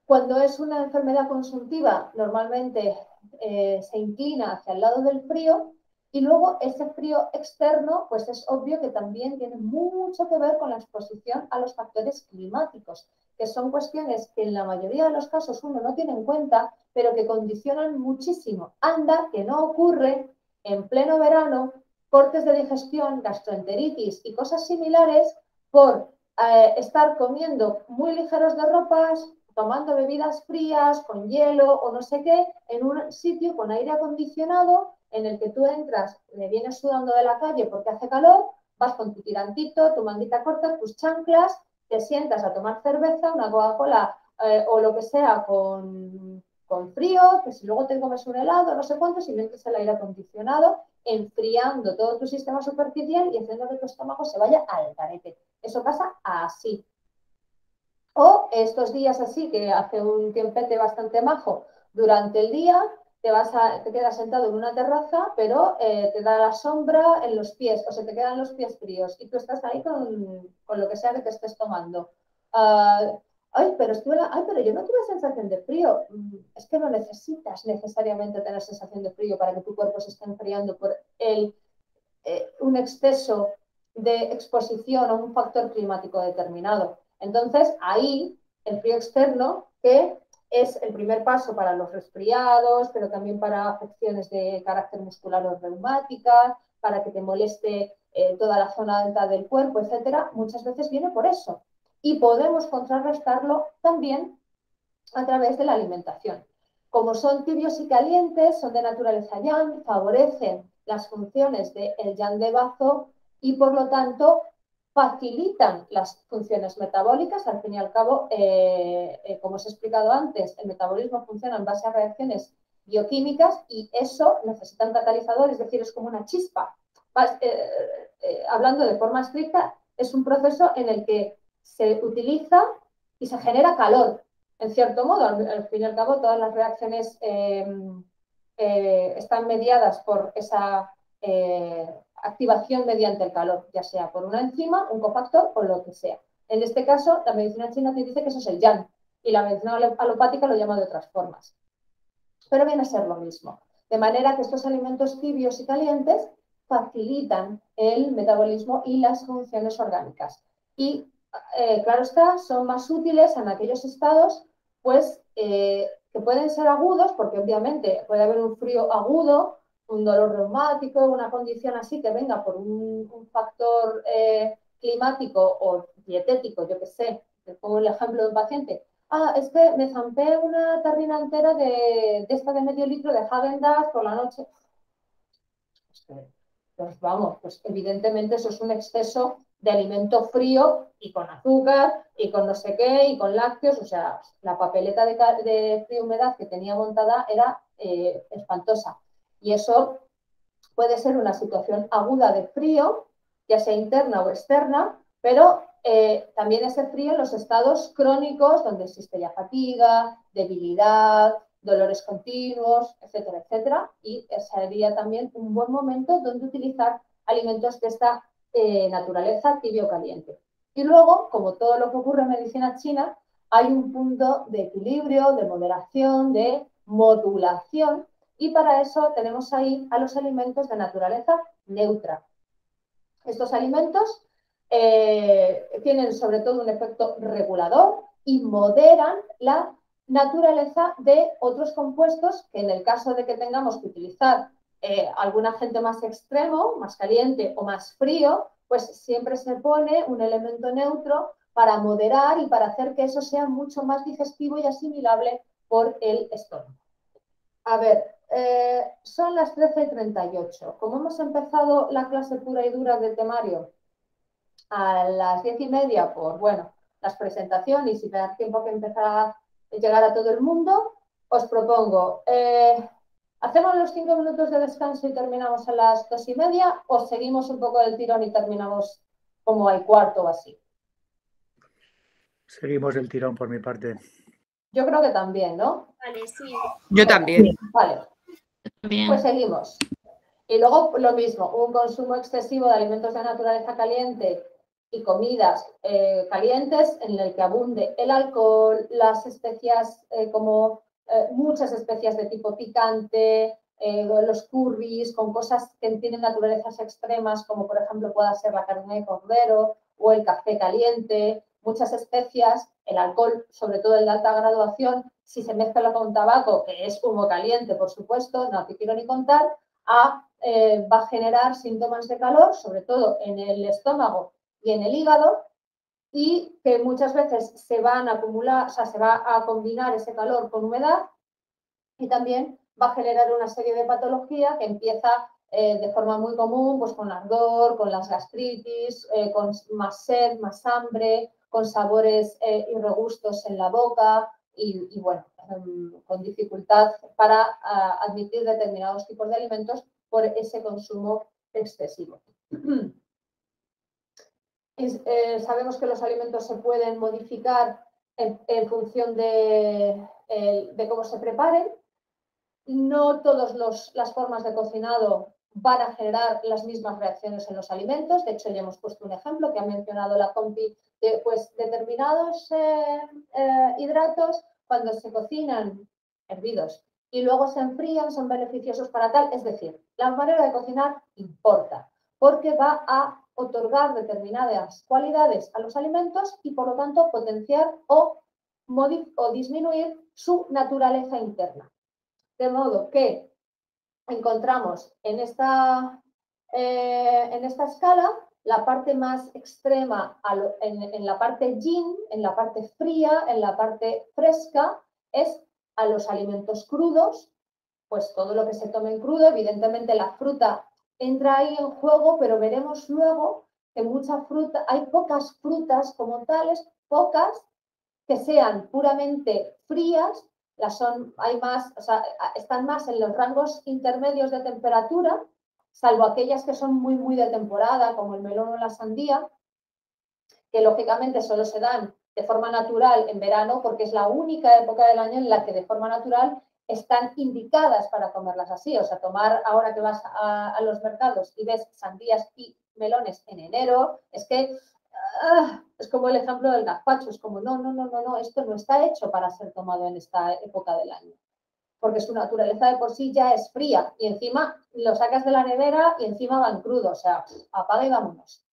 cuando es una enfermedad consuntiva, normalmente se inclina hacia el lado del frío, y luego ese frío externo, pues es obvio que también tiene mucho que ver con la exposición a los factores climáticos, que son cuestiones que en la mayoría de los casos uno no tiene en cuenta, pero que condicionan muchísimo. Anda, que no ocurre en pleno verano cortes de digestión, gastroenteritis y cosas similares por estar comiendo muy ligeros de ropas, tomando bebidas frías, con hielo o no sé qué, en un sitio con aire acondicionado en el que tú entras, le vienes sudando de la calle porque hace calor, vas con tu tirantito, tu manguita corta, tus chanclas, te sientas a tomar cerveza, una Coca-Cola o lo que sea con frío, que si luego te comes un helado, no sé cuánto, si metes el aire acondicionado, enfriando todo tu sistema superficial y haciendo que tu estómago se vaya al garete. Eso pasa así. O estos días así, que hace un tiempete bastante majo, durante el día te quedas sentado en una terraza, pero te da la sombra en los pies, o se te quedan los pies fríos y tú estás ahí con lo que sea que te estés tomando. Pero yo no tuve sensación de frío. Es que no necesitas necesariamente tener sensación de frío para que tu cuerpo se esté enfriando por un exceso de exposición a un factor climático determinado. Entonces, ahí el frío externo, que es el primer paso para los resfriados, pero también para afecciones de carácter muscular o reumáticas, para que te moleste toda la zona alta del cuerpo, etcétera, muchas veces viene por eso. Y podemos contrarrestarlo también a través de la alimentación. Como son tibios y calientes, son de naturaleza yang, favorecen las funciones del yang de bazo y por lo tanto facilitan las funciones metabólicas. Al fin y al cabo, como os he explicado antes, el metabolismo funciona en base a reacciones bioquímicas y eso necesita un catalizador, es decir, es como una chispa. Hablando de forma estricta, es un proceso en el que se utiliza y se genera calor, en cierto modo. Al fin y al cabo, todas las reacciones están mediadas por esa activación mediante el calor, ya sea por una enzima, un cofactor o lo que sea. En este caso, la medicina china te dice que eso es el yang y la medicina alopática lo llama de otras formas. Pero viene a ser lo mismo. De manera que estos alimentos tibios y calientes facilitan el metabolismo y las funciones orgánicas. Y, claro está, son más útiles en aquellos estados pues, que pueden ser agudos, porque obviamente puede haber un frío agudo, un dolor reumático, una condición así que venga por un factor climático o dietético, yo que sé. Te pongo el ejemplo de un paciente. Es que me zampé una tarrina entera de esta de medio litro de Häagen-Dazs por la noche. Pues vamos, pues evidentemente eso es un exceso de alimento frío y con azúcar y con no sé qué y con lácteos. O sea, la papeleta de frío y humedad que tenía montada era espantosa. Y eso puede ser una situación aguda de frío, ya sea interna o externa, pero también ese frío en los estados crónicos donde existe ya fatiga, debilidad, dolores continuos, etcétera, etcétera. Y sería también un buen momento donde utilizar alimentos de esta naturaleza tibio-caliente. Y luego, como todo lo que ocurre en medicina china, hay un punto de equilibrio, de moderación, de modulación, y para eso tenemos ahí a los alimentos de naturaleza neutra. Estos alimentos tienen sobre todo un efecto regulador y moderan la naturaleza de otros compuestos que en el caso de que tengamos que utilizar algún agente más extremo, más caliente o más frío, pues siempre se pone un elemento neutro para moderar y para hacer que eso sea mucho más digestivo y asimilable por el estómago. A ver, son las 13:38. Como hemos empezado la clase pura y dura del temario a las 10:30 por, bueno, las presentaciones y si me da tiempo que empezar a llegar a todo el mundo, os propongo, ¿hacemos los 5 minutos de descanso y terminamos a las 2:30 o seguimos un poco del tirón y terminamos como al cuarto o así? Seguimos el tirón por mi parte. Yo creo que también, ¿no? Vale, sí. Yo también. Vale, Bien. pues seguimos. Y luego lo mismo, un consumo excesivo de alimentos de naturaleza caliente y comidas calientes en el que abunde el alcohol, las especias como muchas especias de tipo picante, los curries con cosas que tienen naturalezas extremas como por ejemplo pueda ser la carne de cordero o el café caliente, muchas especias, el alcohol, sobre todo el de alta graduación, si se mezcla con tabaco, que es humo caliente por supuesto, no te quiero ni contar, va a generar síntomas de calor, sobre todo en el estómago y en el hígado, y que muchas veces se van a acumular, o sea, se va a combinar ese calor con humedad y también va a generar una serie de patologías que empieza de forma muy común, pues con ardor, con las gastritis, con más sed, más hambre, con sabores y regustos en la boca y bueno, con dificultad para admitir determinados tipos de alimentos por ese consumo excesivo. Sabemos que los alimentos se pueden modificar en función de cómo se preparen. No todas las formas de cocinado van a generar las mismas reacciones en los alimentos. De hecho, ya hemos puesto un ejemplo que ha mencionado la compi de pues, determinados hidratos cuando se cocinan hervidos y luego se enfrían son beneficiosos para tal. Es decir, la manera de cocinar importa porque va a otorgar determinadas cualidades a los alimentos y por lo tanto potenciar o disminuir su naturaleza interna. De modo que encontramos en esta escala la parte más extrema en la parte yin, en la parte fría, en la parte fresca, es a los alimentos crudos, pues todo lo que se tome en crudo, evidentemente la fruta entra ahí en juego, pero veremos luego que mucha fruta, hay pocas frutas como tales, pocas que sean puramente frías, hay más, o sea, están más en los rangos intermedios de temperatura, salvo aquellas que son muy, muy de temporada, como el melón o la sandía, que lógicamente solo se dan de forma natural en verano, porque es la única época del año en la que de forma natural están indicadas para comerlas así. O sea, tomar ahora que vas a los mercados y ves sandías y melones en enero, es que es como el ejemplo del gazpacho, es como no, esto no está hecho para ser tomado en esta época del año, porque su naturaleza de por sí ya es fría y encima lo sacas de la nevera y encima van crudos, o sea, apaga y vámonos.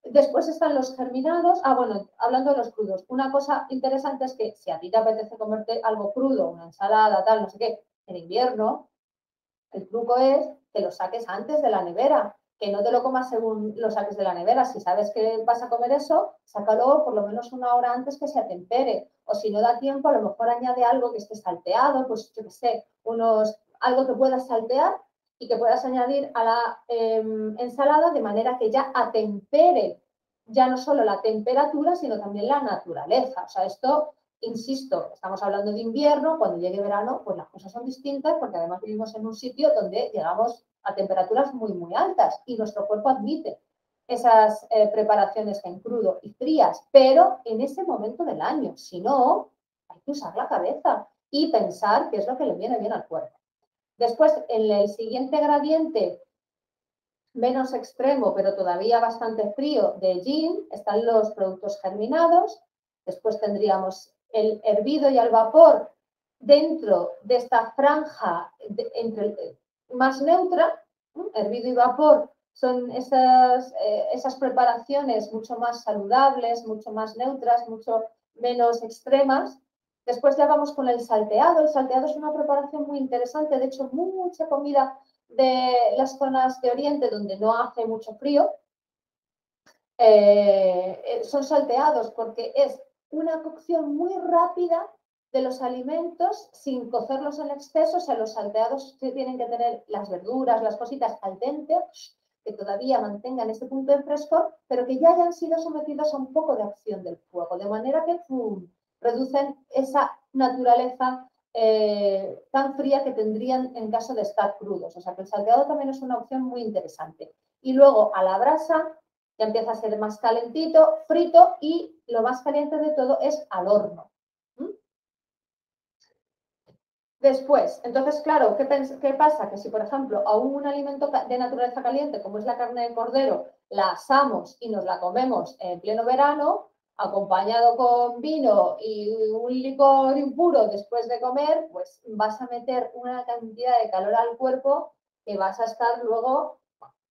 Después están los germinados. Bueno, hablando de los crudos, una cosa interesante es que si a ti te apetece comerte algo crudo, una ensalada, tal, no sé qué, en invierno, el truco es que lo saques antes de la nevera, que no te lo comas según lo saques de la nevera. Si sabes que vas a comer eso, sácalo por lo menos una hora antes que se atempere. O si no da tiempo, a lo mejor añade algo que esté salteado, pues yo qué sé, algo que puedas saltear y que puedas añadir a la ensalada de manera que ya atempere ya no solo la temperatura, sino también la naturaleza. O sea, esto, insisto, estamos hablando de invierno, cuando llegue verano, pues las cosas son distintas, porque además vivimos en un sitio donde llegamos a temperaturas muy, muy altas y nuestro cuerpo admite esas preparaciones en crudo y frías, pero en ese momento del año. Si no, hay que usar la cabeza y pensar qué es lo que le viene bien al cuerpo. Después, en el siguiente gradiente, menos extremo, pero todavía bastante frío, de gin, están los productos germinados. Después tendríamos el hervido y al vapor dentro de esta franja más neutra. Hervido y vapor son esas preparaciones mucho más saludables, mucho más neutras, mucho menos extremas. Después ya vamos con el salteado. El salteado es una preparación muy interesante. De hecho, mucha comida de las zonas de Oriente donde no hace mucho frío son salteados, porque es una cocción muy rápida de los alimentos sin cocerlos en exceso. O sea, los salteados tienen que tener las verduras, las cositas al dente, que todavía mantengan ese punto de frescor, pero que ya hayan sido sometidos a un poco de acción del fuego, de manera que reducen esa naturaleza tan fría que tendrían en caso de estar crudos. O sea, que el salteado también es una opción muy interesante. Y luego a la brasa ya empieza a ser más calentito, frito, y lo más caliente de todo es al horno. Después, entonces, claro, ¿qué pasa? Que si, por ejemplo, a un alimento de naturaleza caliente, como es la carne de cordero, la asamos y nos la comemos en pleno verano, acompañado con vino y un licor impuro después de comer, pues vas a meter una cantidad de calor al cuerpo que vas a estar luego,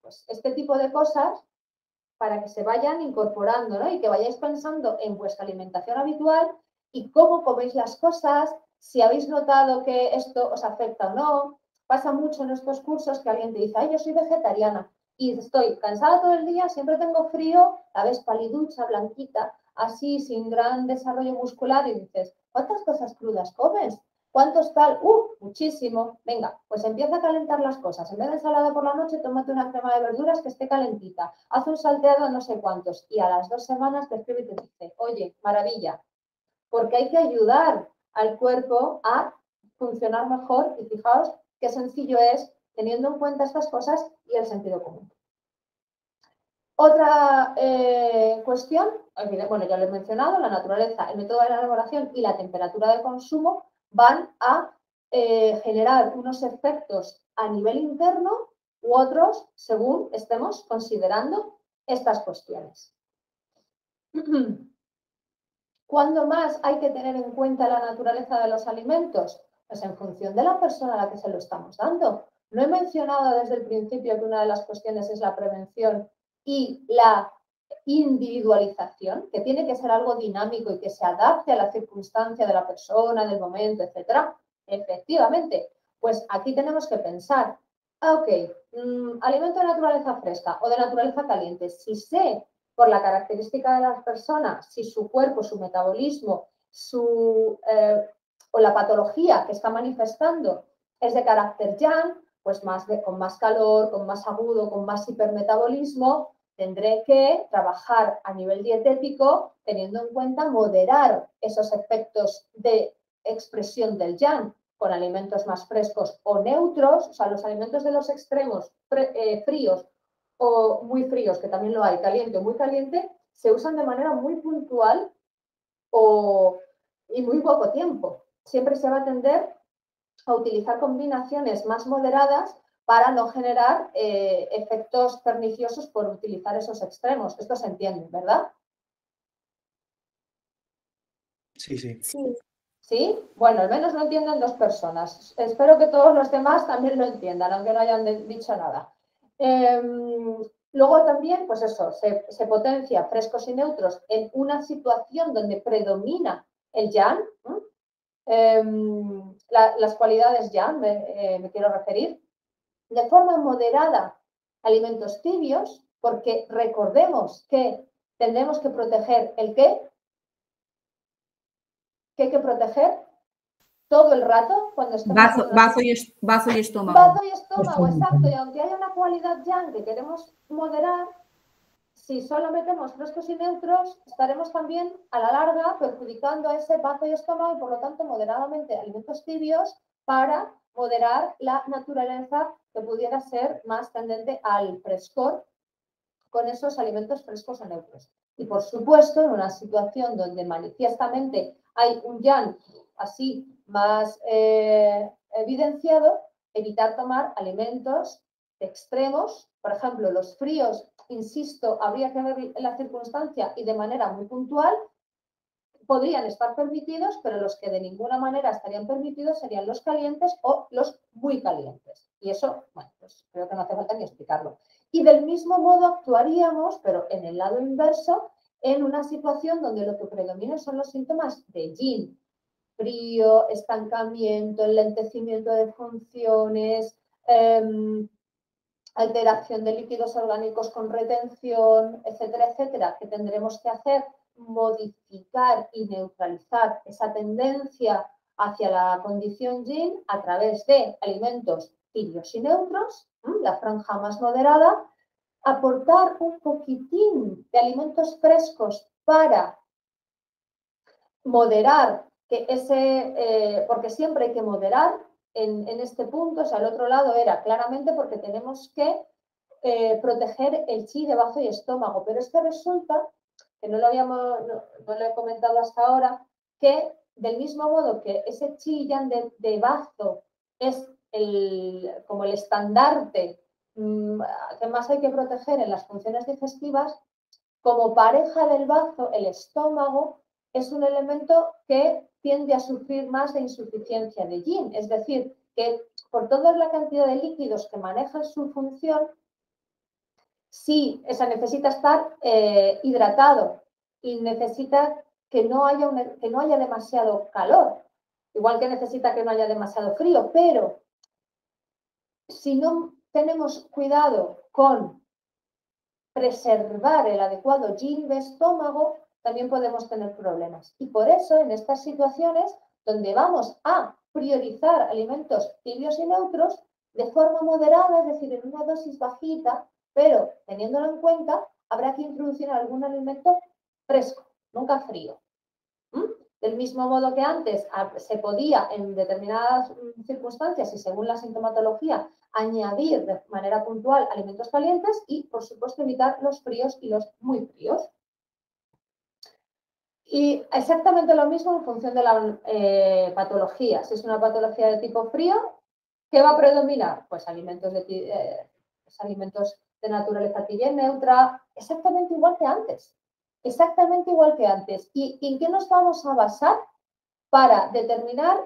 pues este tipo de cosas, para que se vayan incorporando, ¿no? Y que vayáis pensando en vuestra alimentación habitual y cómo coméis las cosas, si habéis notado que esto os afecta o no. Pasa mucho en estos cursos que alguien te dice, ay, yo soy vegetariana y estoy cansada todo el día, siempre tengo frío, la ves paliducha, blanquita, así, sin gran desarrollo muscular, y dices, ¿cuántas cosas crudas comes? ¿Cuántos tal? Muchísimo. Venga, pues empieza a calentar las cosas. En vez de ensalada por la noche, tómate una crema de verduras que esté calentita. Haz un salteado a no sé cuántos. Y a las 2 semanas te escribe y te dice, oye, maravilla. Porque hay que ayudar al cuerpo a funcionar mejor. Y fijaos qué sencillo es, teniendo en cuenta estas cosas y el sentido común. Otra cuestión, bueno, ya lo he mencionado, la naturaleza, el método de la elaboración y la temperatura de consumo van a generar unos efectos a nivel interno u otros según estemos considerando estas cuestiones. ¿Cuándo más hay que tener en cuenta la naturaleza de los alimentos? Pues en función de la persona a la que se lo estamos dando. No he mencionado desde el principio que una de las cuestiones es la prevención y la individualización, que tiene que ser algo dinámico y que se adapte a la circunstancia de la persona, del momento, etc. Efectivamente, pues aquí tenemos que pensar, alimento de naturaleza fresca o de naturaleza caliente. Si sé por la característica de las personas, si su cuerpo, su metabolismo, o la patología que está manifestando es de carácter yang, pues con más calor, con más agudo, con más hipermetabolismo, tendré que trabajar a nivel dietético teniendo en cuenta moderar esos efectos de expresión del yang con alimentos más frescos o neutros, o sea, los alimentos de los extremos fríos o muy fríos, que también lo hay, caliente o muy caliente, se usan de manera muy puntual y muy poco tiempo. Siempre se va a tender a utilizar combinaciones más moderadas para no generar efectos perniciosos por utilizar esos extremos. Esto se entiende, ¿verdad? Sí, sí. ¿Sí? Bueno, al menos lo entienden 2 personas. Espero que todos los demás también lo entiendan, aunque no hayan dicho nada. Luego también, pues eso, se potencia frescos y neutros en una situación donde predomina el yang. Las cualidades yang, me quiero referir. De forma moderada, alimentos tibios, porque recordemos que tendremos que proteger el qué. ¿Qué hay que proteger? Todo el rato cuando estemos bazo y estómago. Bazo y estómago, exacto. Y aunque haya una cualidad yang que queremos moderar, si solo metemos frescos y neutros, estaremos también a la larga perjudicando a ese bazo y estómago y por lo tanto moderadamente alimentos tibios para moderar la naturaleza que pudiera ser más tendente al frescor con esos alimentos frescos o neutros. Y por supuesto, en una situación donde manifiestamente hay un yang así más evidenciado, evitar tomar alimentos extremos, por ejemplo, los fríos, insisto, habría que ver la circunstancia y de manera muy puntual, podrían estar permitidos, pero los que de ninguna manera estarían permitidos serían los calientes o los muy calientes. Y eso, bueno, pues creo que no hace falta ni explicarlo. Y del mismo modo actuaríamos, pero en el lado inverso, en una situación donde lo que predomina son los síntomas de yin. Frío, estancamiento, enlentecimiento de funciones, alteración de líquidos orgánicos con retención, etcétera, etcétera, que tendremos que hacer, modificar y neutralizar esa tendencia hacia la condición yin a través de alimentos tibios y neutros, la franja más moderada, aportar un poquitín de alimentos frescos para moderar, porque siempre hay que moderar en este punto, o sea, al otro lado era claramente porque tenemos que proteger el chi de bazo y estómago, pero es que resulta, que no lo he comentado hasta ahora, que del mismo modo que ese chi yang de bazo es como el estandarte que más hay que proteger en las funciones digestivas, como pareja del bazo, el estómago es un elemento que tiende a sufrir más de insuficiencia de yin, es decir, que por toda la cantidad de líquidos que manejan su función, sí, necesita estar hidratado y necesita que no haya demasiado calor, igual que necesita que no haya demasiado frío, pero si no tenemos cuidado con preservar el adecuado yin de estómago, también podemos tener problemas. Y por eso, en estas situaciones donde vamos a priorizar alimentos tibios y neutros, de forma moderada, es decir, en una dosis bajita, pero teniéndolo en cuenta, habrá que introducir algún alimento fresco, nunca frío. Del mismo modo que antes se podía, en determinadas circunstancias y según la sintomatología, añadir de manera puntual alimentos calientes y, por supuesto, evitar los fríos y los muy fríos. Y exactamente lo mismo en función de la patología. Si es una patología de tipo frío, ¿qué va a predominar? Pues alimentos de naturaleza tibia y neutra, exactamente igual que antes. Exactamente igual que antes. ¿Y en qué nos vamos a basar para determinar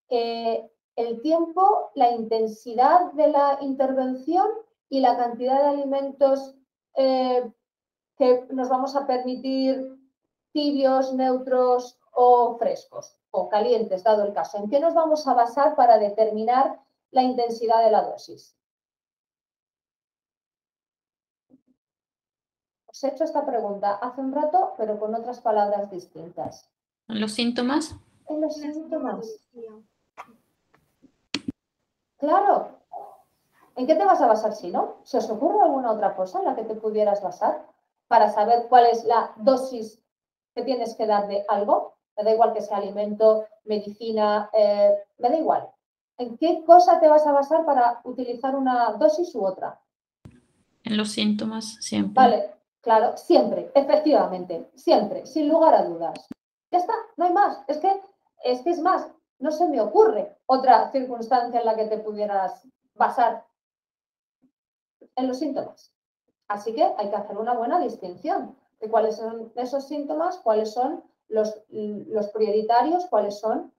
el tiempo, la intensidad de la intervención y la cantidad de alimentos que nos vamos a permitir tibios, neutros o frescos o calientes, dado el caso? ¿En qué nos vamos a basar para determinar la intensidad de la dosis? Os he hecho esta pregunta hace un rato, pero con otras palabras distintas. ¿En los síntomas? En los síntomas. Claro, ¿En qué te vas a basar si no? ¿Se os ocurre alguna otra cosa en la que te pudieras basar para saber cuál es la dosis que tienes que dar de algo? Me da igual que sea alimento, medicina, me da igual. ¿En qué cosa te vas a basar para utilizar una dosis u otra? En los síntomas, siempre. Vale, claro, siempre, efectivamente, siempre, sin lugar a dudas. Ya está, no hay más. Es que es más, no se me ocurre otra circunstancia en la que te pudieras basar en los síntomas. Así que hay que hacer una buena distinción de cuáles son esos síntomas, cuáles son los prioritarios, cuáles son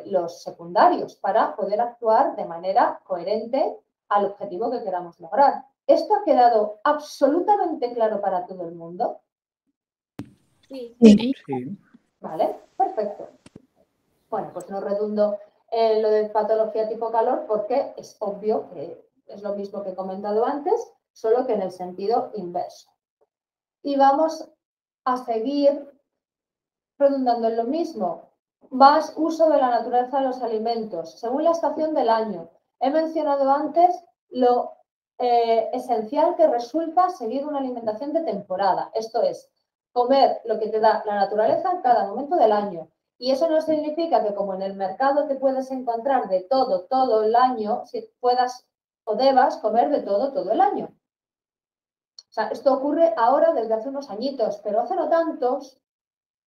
los secundarios para poder actuar de manera coherente al objetivo que queramos lograr. ¿Esto ha quedado absolutamente claro para todo el mundo? Sí. Sí. Sí. Vale, perfecto. Bueno, pues no redundo en lo de patología tipo calor porque es obvio que es lo mismo que he comentado antes, solo que en el sentido inverso. Y vamos a seguir redundando en lo mismo. Más uso de la naturaleza de los alimentos, según la estación del año. He mencionado antes lo esencial que resulta seguir una alimentación de temporada. Esto es, comer lo que te da la naturaleza en cada momento del año. Y eso no significa que como en el mercado te puedes encontrar de todo el año, si puedas o debas comer de todo el año. O sea, esto ocurre ahora desde hace unos añitos, pero hace no tantos,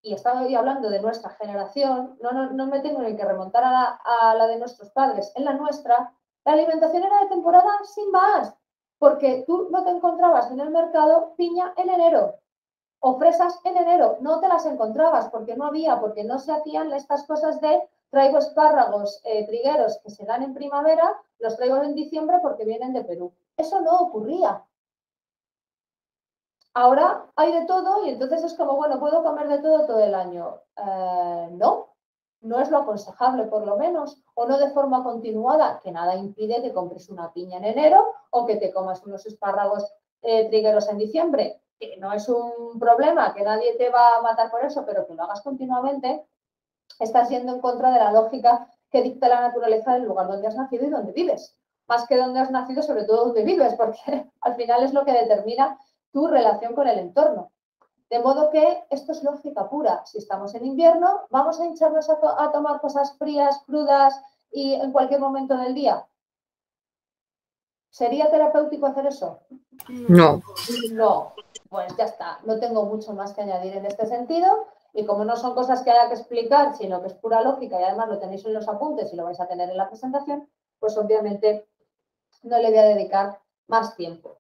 y estaba hoy hablando de nuestra generación, no me tengo ni que remontar a la de nuestros padres, en la nuestra, la alimentación era de temporada sin más, porque tú no te encontrabas en el mercado piña en enero o fresas en enero, no te las encontrabas porque no había, porque no se hacían estas cosas de traigo espárragos, trigueros que se dan en primavera, los traigo en diciembre porque vienen de Perú. Eso no ocurría. Ahora hay de todo y entonces es como, bueno, ¿puedo comer de todo el año? No es lo aconsejable por lo menos, o no de forma continuada, que nada impide que compres una piña en enero o que te comas unos espárragos trigueros en diciembre, que no es un problema, que nadie te va a matar por eso, pero que lo hagas continuamente, estás yendo en contra de la lógica que dicta la naturaleza del lugar donde has nacido y donde vives. Más que donde has nacido, sobre todo donde vives, porque al final es lo que determina tu relación con el entorno. De modo que esto es lógica pura. Si estamos en invierno, ¿vamos a hincharnos a tomar cosas frías, crudas y en cualquier momento del día? ¿Sería terapéutico hacer eso? No. No. Pues ya está. No tengo mucho más que añadir en este sentido. Y como no son cosas que haya que explicar, sino que es pura lógica y además lo tenéis en los apuntes y lo vais a tener en la presentación, pues obviamente no le voy a dedicar más tiempo.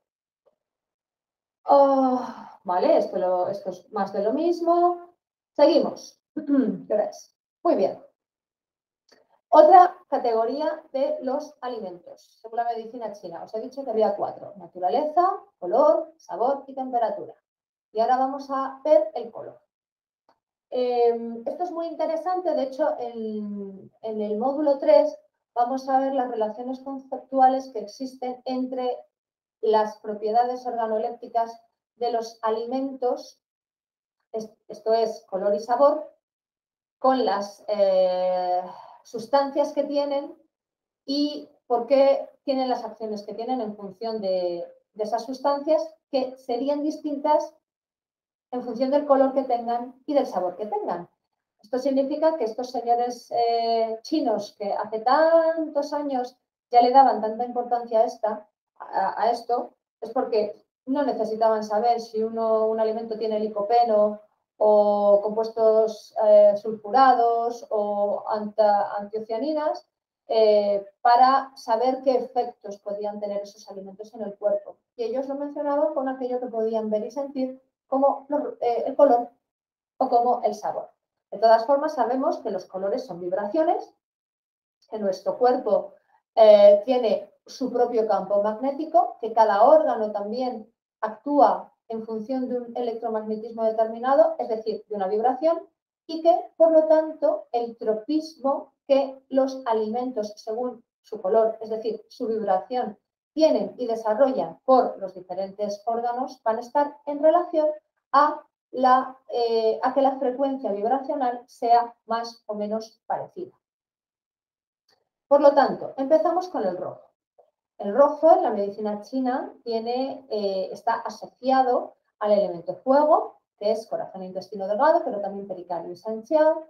Vale, esto es más de lo mismo. Seguimos. ¿Qué ves? Muy bien. Otra categoría de los alimentos, según la medicina china. Os he dicho que había 4. Naturaleza, color, sabor y temperatura. Y ahora vamos a ver el color. Esto es muy interesante. De hecho, en el módulo 3 vamos a ver las relaciones conceptuales que existen entre las propiedades organolépticas de los alimentos, esto es color y sabor, con las sustancias que tienen y por qué tienen las acciones que tienen en función de esas sustancias que serían distintas en función del color que tengan y del sabor que tengan. Esto significa que estos señores chinos que hace tantos años ya le daban tanta importancia a esto, es porque no necesitaban saber si un alimento tiene licopeno o compuestos sulfurados o antiocianinas para saber qué efectos podían tener esos alimentos en el cuerpo. Y ellos lo mencionaban con aquello que podían ver y sentir como el color o como el sabor. De todas formas, sabemos que los colores son vibraciones, que nuestro cuerpo tiene su propio campo magnético, que cada órgano también actúa en función de un electromagnetismo determinado, es decir, de una vibración, y que, por lo tanto, el tropismo que los alimentos, según su color, es decir, su vibración, tienen y desarrollan por los diferentes órganos, van a estar en relación a que la frecuencia vibracional sea más o menos parecida. Por lo tanto, empezamos con el rojo. El rojo en la medicina china está asociado al elemento fuego, que es corazón e intestino delgado, pero también pericardio y Sanjiao.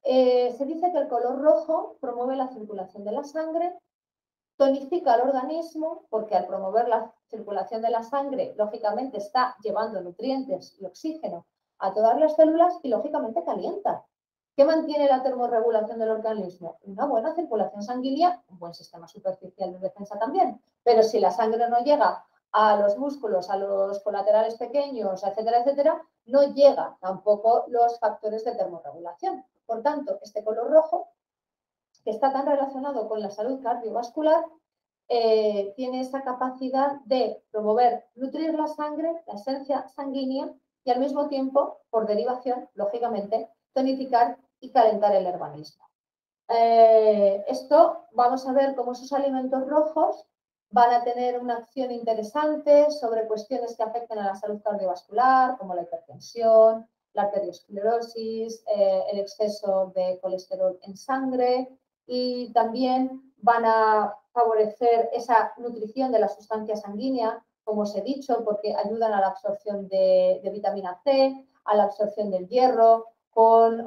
Se dice que el color rojo promueve la circulación de la sangre, tonifica el organismo, porque al promover la circulación de la sangre, lógicamente está llevando nutrientes y oxígeno a todas las células y, lógicamente, calienta. ¿Qué mantiene la termorregulación del organismo? Una buena circulación sanguínea, un buen sistema superficial de defensa también. Pero si la sangre no llega a los músculos, a los colaterales pequeños, etcétera, etcétera, no llega tampoco los factores de termorregulación. Por tanto, este color rojo, que está tan relacionado con la salud cardiovascular, tiene esa capacidad de promover, nutrir la sangre, la esencia sanguínea y al mismo tiempo, por derivación, lógicamente, tonificar y calentar el organismo. Esto vamos a ver cómo esos alimentos rojos van a tener una acción interesante sobre cuestiones que afectan a la salud cardiovascular, como la hipertensión, la arteriosclerosis, el exceso de colesterol en sangre, y también van a favorecer esa nutrición de la sustancia sanguínea, como os he dicho, porque ayudan a la absorción de vitamina C, a la absorción del hierro, con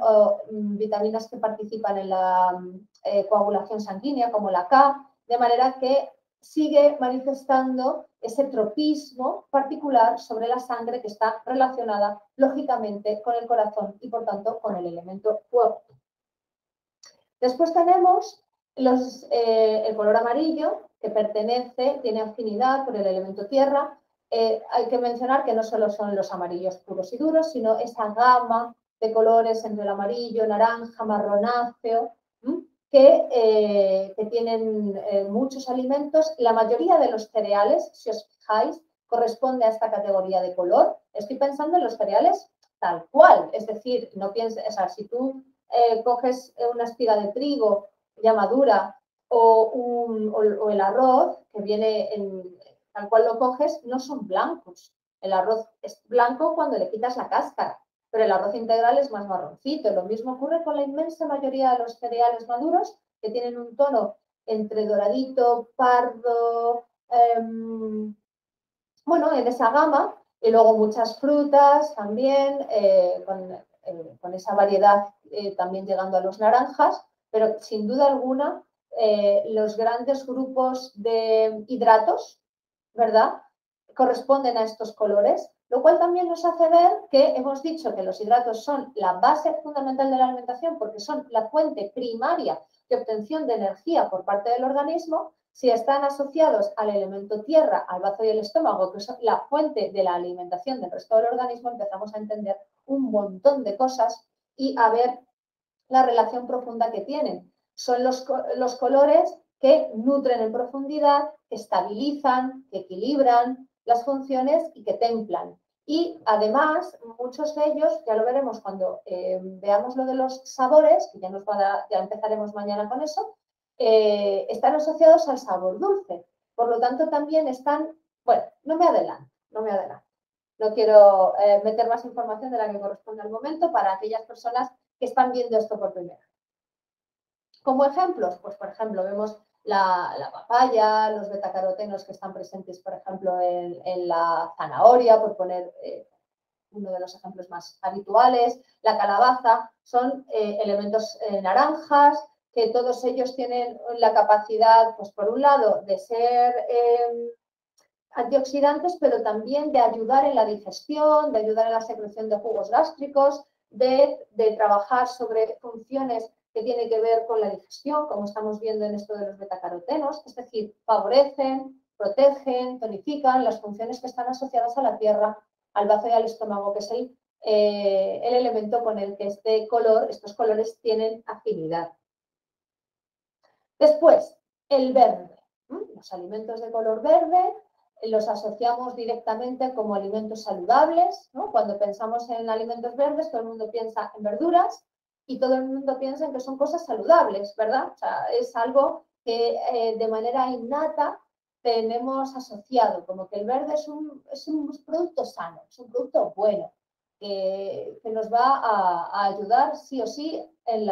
vitaminas que participan en la coagulación sanguínea, como la K, de manera que sigue manifestando ese tropismo particular sobre la sangre que está relacionada, lógicamente, con el corazón y, por tanto, con el elemento fuego. Después tenemos el color amarillo, que tiene afinidad por el elemento tierra. Hay que mencionar que no solo son los amarillos puros y duros, sino esa gama de colores entre el amarillo, naranja, marronáceo, que tienen muchos alimentos. La mayoría de los cereales, si os fijáis, corresponde a esta categoría de color. Estoy pensando en los cereales tal cual, es decir, no pienses, o sea, si tú coges una espiga de trigo ya madura o el arroz, que viene tal cual lo coges, no son blancos. El arroz es blanco cuando le quitas la cáscara, pero el arroz integral es más marroncito. Lo mismo ocurre con la inmensa mayoría de los cereales maduros, que tienen un tono entre doradito, pardo, bueno, en esa gama, y luego muchas frutas también, con esa variedad también llegando a los naranjas, pero sin duda alguna los grandes grupos de hidratos, ¿verdad?, corresponden a estos colores, lo cual también nos hace ver que hemos dicho que los hidratos son la base fundamental de la alimentación porque son la fuente primaria de obtención de energía por parte del organismo. Si están asociados al elemento tierra, al bazo y el estómago, que son la fuente de la alimentación del resto del organismo, empezamos a entender un montón de cosas y a ver la relación profunda que tienen. Son los colores que nutren en profundidad, que estabilizan, que equilibran las funciones y que templan. Y además, muchos de ellos, ya lo veremos cuando veamos lo de los sabores, que ya empezaremos mañana con eso, están asociados al sabor dulce. Por lo tanto, también están, bueno, no me adelanto. No quiero meter más información de la que corresponde al momento para aquellas personas que están viendo esto por primera vez. Como ejemplos, pues por ejemplo, vemos la papaya, los betacarotenos que están presentes, por ejemplo, en la zanahoria, por poner uno de los ejemplos más habituales, la calabaza, son elementos naranjas, que todos ellos tienen la capacidad, pues por un lado, de ser antioxidantes, pero también de ayudar en la digestión, de ayudar en la secreción de jugos gástricos, de trabajar sobre funciones que tienen que ver con la digestión, como estamos viendo en esto de los betacarotenos, es decir, favorecen, protegen, tonifican las funciones que están asociadas a la tierra, al bazo y al estómago, que es el elemento con el que estos colores tienen afinidad. Después, el verde. Los alimentos de color verde los asociamos directamente como alimentos saludables, ¿no? Cuando pensamos en alimentos verdes, todo el mundo piensa en verduras y todo el mundo piensa en que son cosas saludables, ¿verdad? O sea, es algo que de manera innata tenemos asociado, como que el verde es un producto sano, es un producto bueno, que nos va a ayudar sí o sí en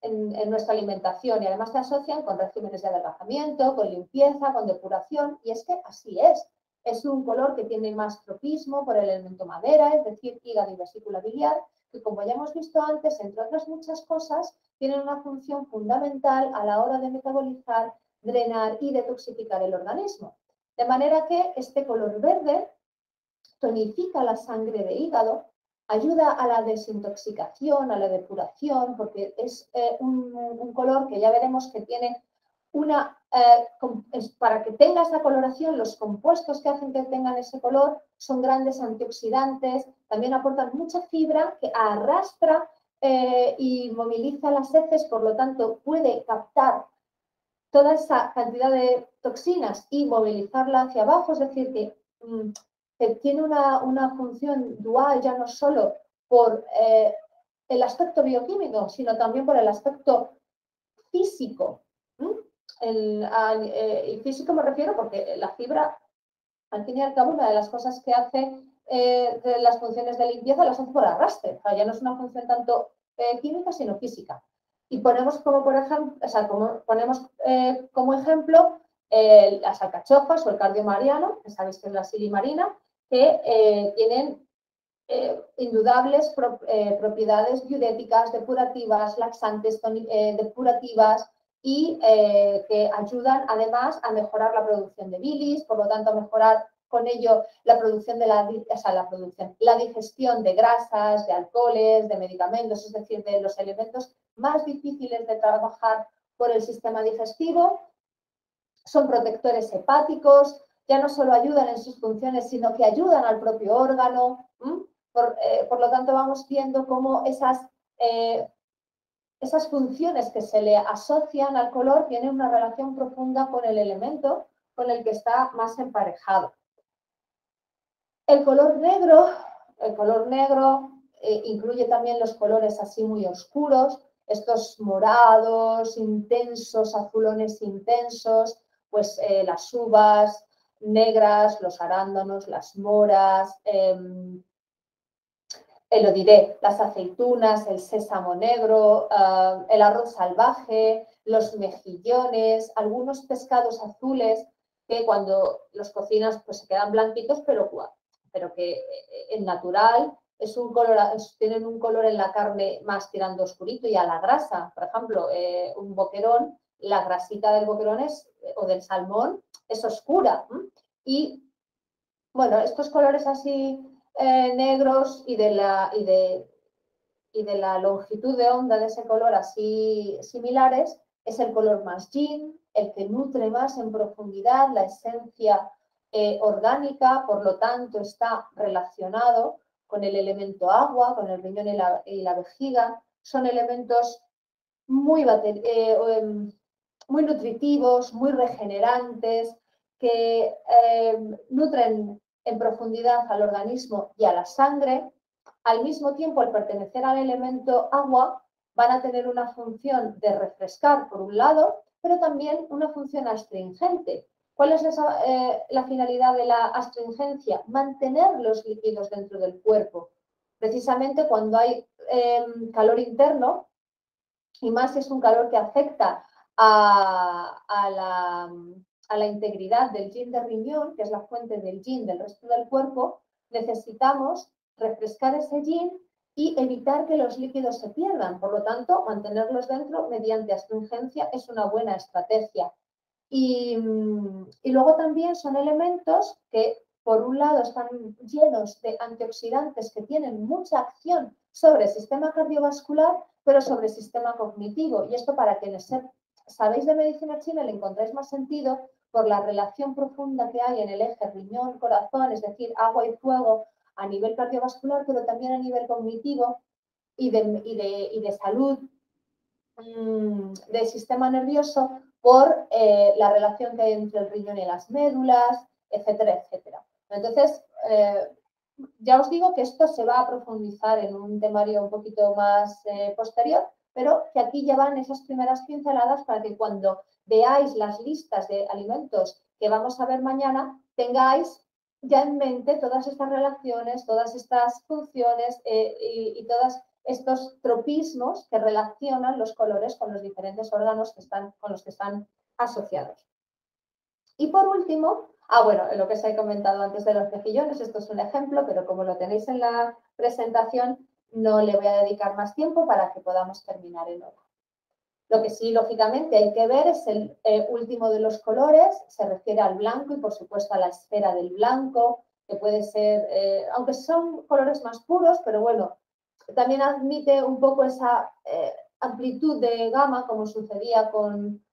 en nuestra alimentación y además se asocian con regímenes de adelgazamiento, con limpieza, con depuración, y es que así es. Es un color que tiene más tropismo por el elemento madera, es decir, hígado y vesícula biliar, que como ya hemos visto antes, entre otras muchas cosas, tienen una función fundamental a la hora de metabolizar, drenar y detoxificar el organismo. De manera que este color verde tonifica la sangre de hígado, ayuda a la desintoxicación, a la depuración, porque es un color que ya veremos que tiene para que tenga esa coloración, los compuestos que hacen que tengan ese color son grandes antioxidantes, también aportan mucha fibra que arrastra y moviliza las heces, por lo tanto puede captar toda esa cantidad de toxinas y movilizarla hacia abajo, es decir, que tiene una función dual ya no solo por el aspecto bioquímico, sino también por el aspecto físico. Y físico me refiero porque la fibra, al fin y al cabo, una de las cosas que hace de las funciones de limpieza las hace por arrastre. O sea, ya no es una función tanto química, sino física. Y ponemos como, por ejemplo, como ejemplo las alcachofas o el cardio mariano, que sabéis que es la silimarina, que tienen indudables propiedades diuréticas, depurativas, laxantes, depurativas y que ayudan además a mejorar la producción de bilis, por lo tanto a mejorar con ello la producción de la digestión de grasas, de alcoholes, de medicamentos, es decir, de los elementos más difíciles de trabajar por el sistema digestivo. Son protectores hepáticos, ya no solo ayudan en sus funciones, sino que ayudan al propio órgano. Por lo tanto, vamos viendo cómo esas funciones que se le asocian al color tienen una relación profunda con el elemento con el que está más emparejado. El color negro incluye también los colores así muy oscuros, estos morados intensos, azulones intensos, pues las uvas negras, los arándanos, las moras, lo diré, las aceitunas, el sésamo negro, el arroz salvaje, los mejillones, algunos pescados azules que cuando los cocinas pues se quedan blanquitos, pero que en natural tienen un color en la carne más tirando oscurito y a la grasa. Por ejemplo, un boquerón, la grasita del boquerón o del salmón es oscura. Y bueno, estos colores así negros y de la longitud de onda de ese color así similares es el color más yin, el que nutre más en profundidad la esencia orgánica, por lo tanto está relacionado con el elemento agua, con el riñón y la vejiga. Son elementos muy nutritivos, muy regenerantes, que nutren en profundidad al organismo y a la sangre. Al mismo tiempo, al pertenecer al elemento agua, van a tener una función de refrescar, por un lado, pero también una función astringente. ¿Cuál es la finalidad de la astringencia? Mantener los líquidos dentro del cuerpo. Precisamente cuando hay calor interno, y más si es un calor que afecta a la integridad del yin de riñón, que es la fuente del yin del resto del cuerpo, necesitamos refrescar ese yin y evitar que los líquidos se pierdan. Por lo tanto, mantenerlos dentro mediante astringencia es una buena estrategia. Y luego también son elementos que, por un lado, están llenos de antioxidantes que tienen mucha acción sobre el sistema cardiovascular, pero sobre el sistema cognitivo. Y esto, para quienes sabéis de medicina china, le encontráis más sentido por la relación profunda que hay en el eje riñón-corazón, es decir, agua y fuego a nivel cardiovascular, pero también a nivel cognitivo y de salud del sistema nervioso, por la relación que hay entre el riñón y las médulas, etcétera, etcétera. Entonces, ya os digo que esto se va a profundizar en un temario un poquito más posterior, pero que aquí ya van esas primeras pinceladas para que cuando veáis las listas de alimentos que vamos a ver mañana, tengáis ya en mente todas estas relaciones, todas estas funciones y todas estos tropismos que relacionan los colores con los diferentes órganos con los que están asociados. Y por último, bueno, lo que os he comentado antes de los cejillones, esto es un ejemplo, pero como lo tenéis en la presentación, no le voy a dedicar más tiempo para que podamos terminar en hora. Lo que sí, lógicamente, hay que ver es el último de los colores, se refiere al blanco y, por supuesto, a la esfera del blanco, que puede ser, aunque son colores más puros, pero bueno, también admite un poco esa amplitud de gama, como sucedía con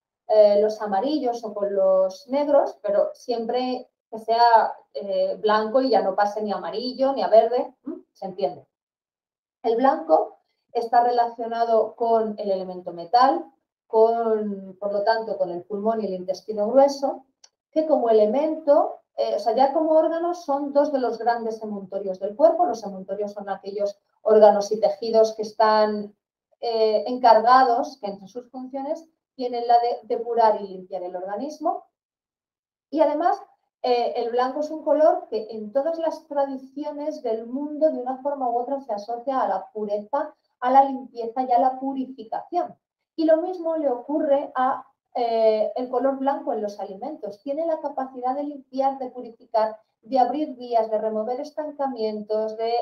los amarillos o con los negros, pero siempre que sea blanco y ya no pase ni a amarillo ni a verde, ¿se entiende? El blanco está relacionado con el elemento metal, por lo tanto, con el pulmón y el intestino grueso, que como elemento, o sea, ya como órganos son dos de los grandes emuntorios del cuerpo. Los emuntorios son aquellos órganos y tejidos que están encargados, que entre sus funciones tienen la de depurar y limpiar el organismo. Y además, el blanco es un color que en todas las tradiciones del mundo, de una forma u otra, se asocia a la pureza, a la limpieza y a la purificación. Y lo mismo le ocurre a el color blanco en los alimentos. Tiene la capacidad de limpiar, de purificar, de abrir vías, de remover estancamientos, de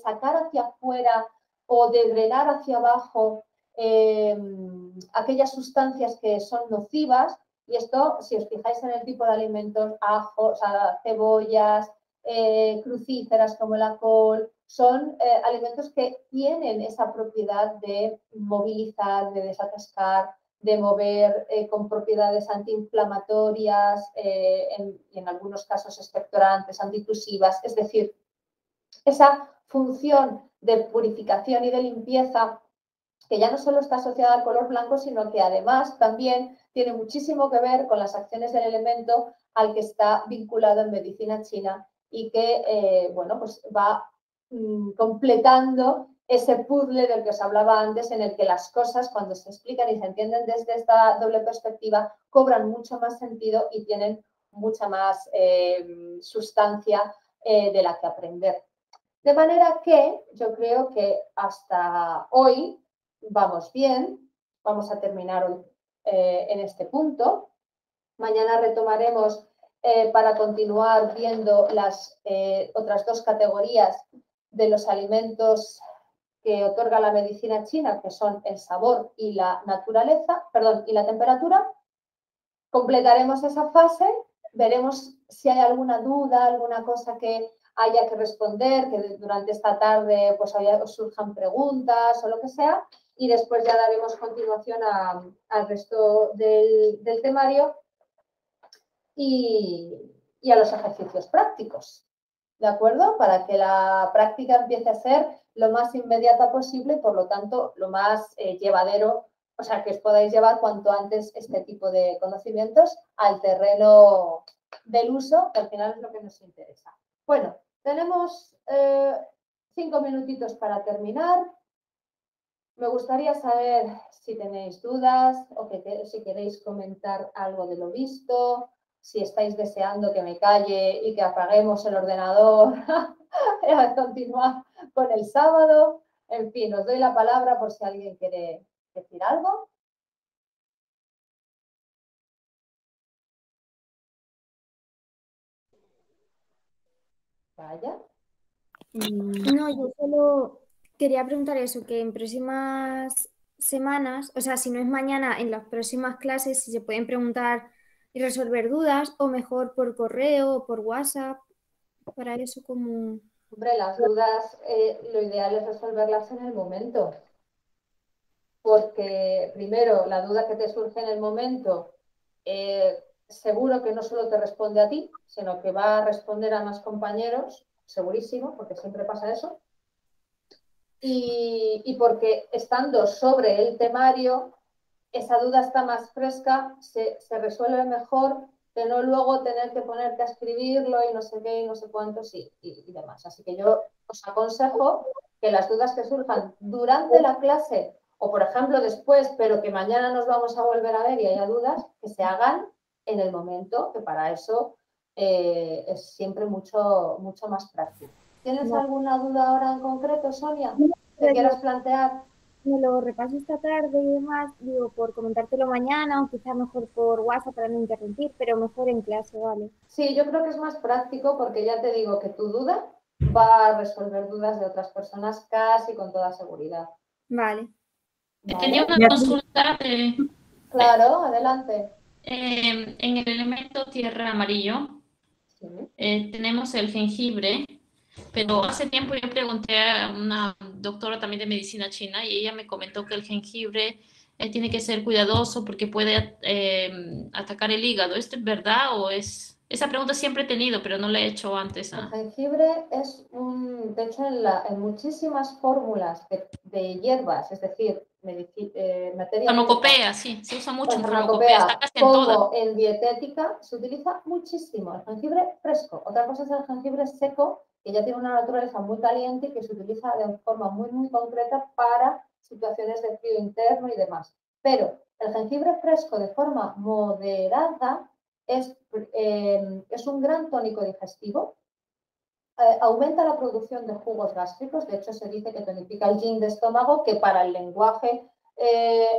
sacar hacia afuera o de drenar hacia abajo aquellas sustancias que son nocivas. Y esto, si os fijáis en el tipo de alimentos, ajos, o sea, cebollas, crucíferas como la col, son alimentos que tienen esa propiedad de movilizar, de desatascar, de mover con propiedades antiinflamatorias y en algunos casos expectorantes, antitusivas. Es decir, esa función de purificación y de limpieza que ya no solo está asociada al color blanco, sino que además también tiene muchísimo que ver con las acciones del elemento al que está vinculado en medicina china y que, bueno, pues va completando ese puzzle del que os hablaba antes, en el que las cosas, cuando se explican y se entienden desde esta doble perspectiva, cobran mucho más sentido y tienen mucha más sustancia de la que aprender. De manera que yo creo que hasta hoy vamos bien, vamos a terminar hoy en este punto. Mañana retomaremos para continuar viendo las otras dos categorías de los alimentos que otorga la medicina china, que son el sabor y la naturaleza, perdón, y la temperatura. Completaremos esa fase, veremos si hay alguna duda, alguna cosa que haya que responder, que durante esta tarde pues os surjan preguntas o lo que sea, y después ya daremos continuación al resto del temario y a los ejercicios prácticos, ¿de acuerdo? Para que la práctica empiece a ser lo más inmediata posible y, por lo tanto, lo más llevadero, o sea, que os podáis llevar cuanto antes este tipo de conocimientos al terreno del uso, que al final es lo que nos interesa. Bueno, tenemos 5 minutitos para terminar. Me gustaría saber si tenéis dudas o si queréis comentar algo de lo visto, si estáis deseando que me calle y que apaguemos el ordenador a continuar con el sábado. En fin, os doy la palabra por si alguien quiere decir algo. Vaya. No, yo solo quería preguntar eso, que en próximas semanas, o sea, si no es mañana, en las próximas clases, si se pueden preguntar y resolver dudas, o mejor por correo o por WhatsApp, para eso como... Hombre, las dudas, lo ideal es resolverlas en el momento. Porque, primero, la duda que te surge en el momento, seguro que no solo te responde a ti, sino que va a responder a más compañeros, segurísimo, porque siempre pasa eso. Y porque estando sobre el temario, esa duda está más fresca, se resuelve mejor que no luego tener que ponerte a escribirlo y no sé qué y no sé cuántos y demás. Así que yo os aconsejo que las dudas que surjan durante la clase o, por ejemplo, después, pero que mañana nos vamos a volver a ver y haya dudas, que se hagan en el momento, que para eso es siempre mucho más práctico. ¿Tienes alguna duda ahora en concreto, Sonia? te quieras plantear. Me lo repaso esta tarde y demás, digo, por comentártelo mañana o quizá mejor por WhatsApp para no interrumpir, pero mejor en clase, ¿vale? Sí, yo creo que es más práctico porque ya te digo que tu duda va a resolver dudas de otras personas casi con toda seguridad. Vale. Tenía ¿Vale? una consulta Claro, adelante. en el elemento tierra amarillo. Sí. Tenemos el jengibre, pero hace tiempo yo pregunté a una doctora también de medicina china y ella me comentó que el jengibre tiene que ser cuidadoso porque puede atacar el hígado. ¿Esto es verdad o es...? Esa pregunta siempre he tenido, pero no la he hecho antes. El jengibre es de hecho en muchísimas fórmulas de hierbas, es decir, materia Farmacopea, sí, se usa mucho en en farmacopea, está casi en todas. como en dietética, se utiliza muchísimo el jengibre fresco. Otra cosa es el jengibre seco, que ya tiene una naturaleza muy caliente y que se utiliza de forma muy, muy concreta para situaciones de frío interno y demás. Pero el jengibre fresco de forma moderada es un gran tónico digestivo. Aumenta la producción de jugos gástricos, de hecho se dice que tonifica el yin de estómago, que para el lenguaje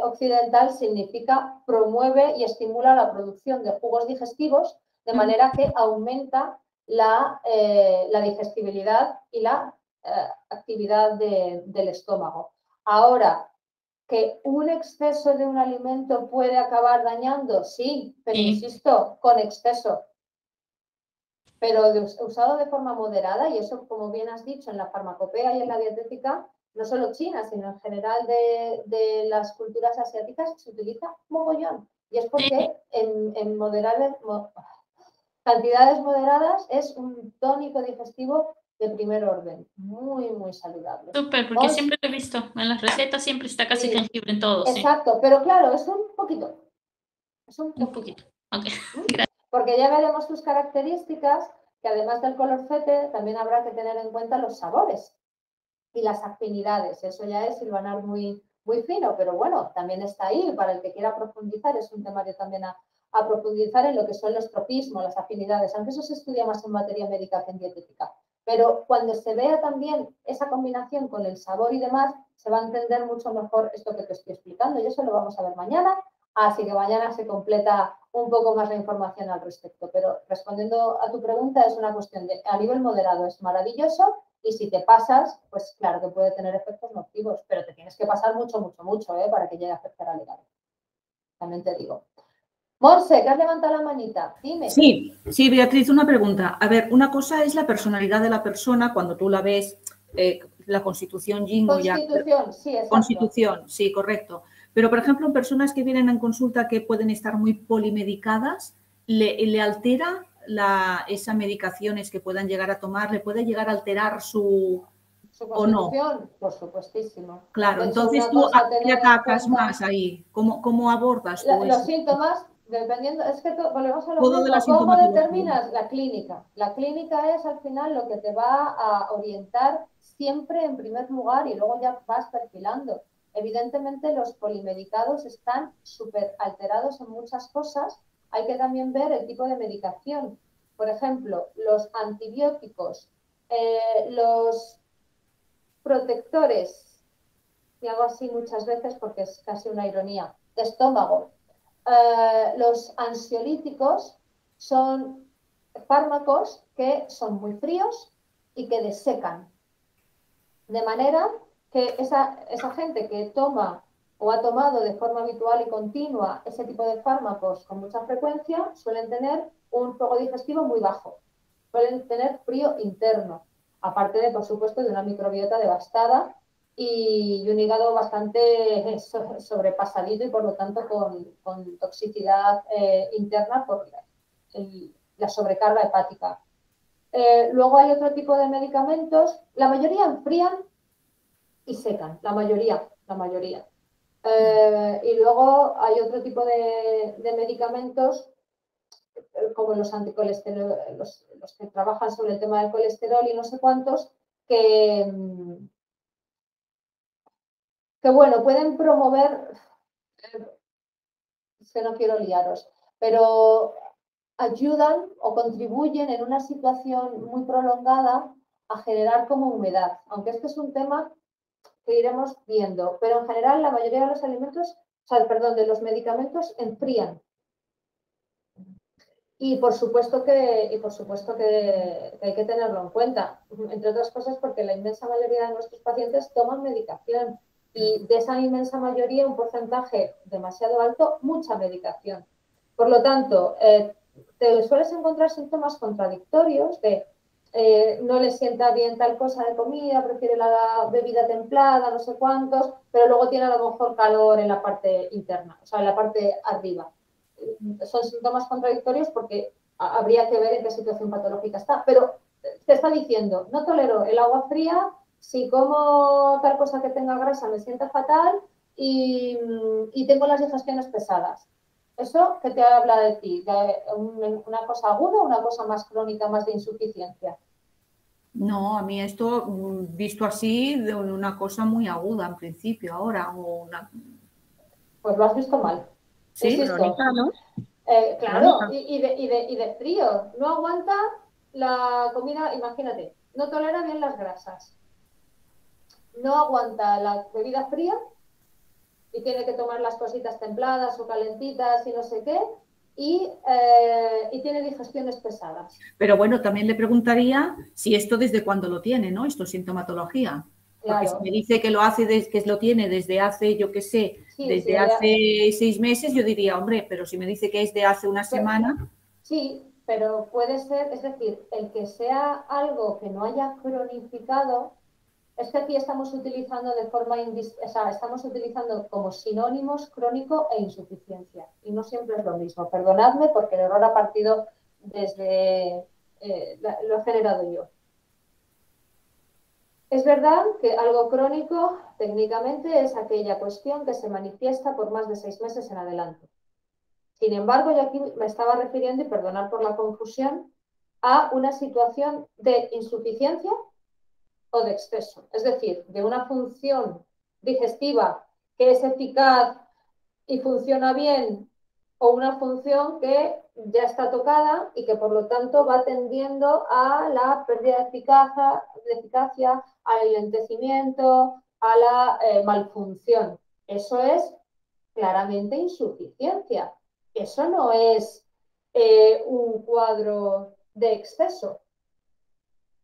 occidental significa promueve y estimula la producción de jugos digestivos, de manera que aumenta la digestibilidad y la actividad del estómago. Ahora, ¿que un exceso de un alimento puede acabar dañando? Sí, pero insisto, con exceso. Pero usado de forma moderada, y eso, como bien has dicho, en la farmacopea y en la dietética, no solo China, sino en general de las culturas asiáticas, se utiliza mogollón. Y es porque en cantidades moderadas es un tónico digestivo de primer orden, muy, muy saludable. Súper, porque siempre lo he visto, en las recetas siempre está casi jengibre en todo. Exacto, sí. Pero claro, es un poquito. Es un poquito. Okay. Porque ya veremos sus características, que además del color fete, también habrá que tener en cuenta los sabores y las afinidades. Eso ya es hilvanar muy, muy fino, pero bueno, también está ahí. Para el que quiera profundizar, es un temario también a profundizar en lo que son los tropismos, las afinidades, aunque eso se estudia más en materia médica que en dietética. Pero cuando se vea también esa combinación con el sabor y demás, se va a entender mucho mejor esto que te estoy explicando. Y eso lo vamos a ver mañana. Así que mañana se completa un poco más la información al respecto. Pero respondiendo a tu pregunta, es una cuestión de, a nivel moderado es maravilloso, y si te pasas, pues claro que puede tener efectos nocivos, pero te tienes que pasar mucho, mucho, mucho para que llegue a afectar al hígado. También te digo. Monse, que has levantado la manita, dime. Sí, Beatriz, una pregunta. A ver, una cosa es la personalidad de la persona cuando tú la ves, la constitución yin o yang. Constitución, sí, exacto. Constitución, sí, correcto. Pero, por ejemplo, en personas que vienen en consulta que pueden estar muy polimedicadas, ¿le altera esa medicaciones que puedan llegar a tomar? ¿Le puede llegar a alterar su constitución? ¿O no? Por supuestísimo. Claro, entonces tú ¿qué atacas más ahí? ¿Cómo abordas tú los síntomas? Dependiendo, es que volvemos a lo todo mismo. ¿Cómo determinas la clínica? La clínica es al final lo que te va a orientar siempre en primer lugar y luego ya vas perfilando. Evidentemente los polimedicados están súper alterados en muchas cosas. Hay que también ver el tipo de medicación. Por ejemplo, los antibióticos, los protectores, y hago así muchas veces porque es casi una ironía, de estómago. Los ansiolíticos son fármacos que son muy fríos y que desecan. De manera que esa gente que toma o ha tomado de forma habitual y continua ese tipo de fármacos con mucha frecuencia suelen tener un fuego digestivo muy bajo. Suelen tener frío interno, aparte de, por supuesto, de una microbiota devastada y un hígado bastante sobrepasadito y por lo tanto con toxicidad interna por la sobrecarga hepática. Luego hay otro tipo de medicamentos, la mayoría enfrían y secan, la mayoría. Y luego hay otro tipo de medicamentos como los anticolesterol, los que trabajan sobre el tema del colesterol y no sé cuántos, que bueno, pueden promover, es que no quiero liaros, pero ayudan o contribuyen en una situación muy prolongada a generar como humedad, aunque este es un tema que iremos viendo, pero en general la mayoría de los alimentos, de los medicamentos enfrían. Y por supuesto que hay que tenerlo en cuenta, entre otras cosas porque la inmensa mayoría de nuestros pacientes toman medicación y de esa inmensa mayoría un porcentaje demasiado alto, mucha medicación. Por lo tanto, te sueles encontrar síntomas contradictorios de no le sienta bien tal cosa de comida, prefiere la bebida templada, no sé cuántos, pero luego tiene a lo mejor calor en la parte interna, o sea, en la parte arriba. Son síntomas contradictorios porque habría que ver en qué situación patológica está, pero te está diciendo, no tolero el agua fría, si como tal cosa que tenga grasa me sienta fatal y tengo las digestiones pesadas. ¿Eso qué te habla de ti? ¿De una cosa aguda o una cosa más crónica, más de insuficiencia? No, a mí esto, visto así, de una cosa muy aguda en principio ahora. Pues lo has visto mal. Sí, insisto. Crónica, ¿no? Claro, y de frío. No aguanta la comida, imagínate, no tolera bien las grasas. No aguanta la bebida fría y tiene que tomar las cositas templadas o calentitas y no sé qué, y tiene digestiones pesadas. Pero bueno, también le preguntaría si esto desde cuándo lo tiene, ¿no? Esto es sintomatología. Porque Claro. si me dice que que lo tiene desde hace, yo qué sé, Sí, desde sí, hace 6 meses, yo diría, hombre, pero si me dice que es de hace una semana. Sí, pero puede ser, es decir, el que sea algo que no haya cronificado, es que aquí estamos utilizando estamos utilizando como sinónimos crónico e insuficiencia. Y no siempre es lo mismo. Perdonadme porque el error ha partido desde, lo he generado yo. Es verdad que algo crónico técnicamente es aquella cuestión que se manifiesta por más de 6 meses en adelante. Sin embargo, yo aquí me estaba refiriendo, y perdonad por la confusión, a una situación de insuficiencia o de exceso, es decir, de una función digestiva que es eficaz y funciona bien o una función que ya está tocada y que por lo tanto va tendiendo a la pérdida de eficacia, al enlentecimiento, a la malfunción. Eso es claramente insuficiencia. Eso no es un cuadro de exceso.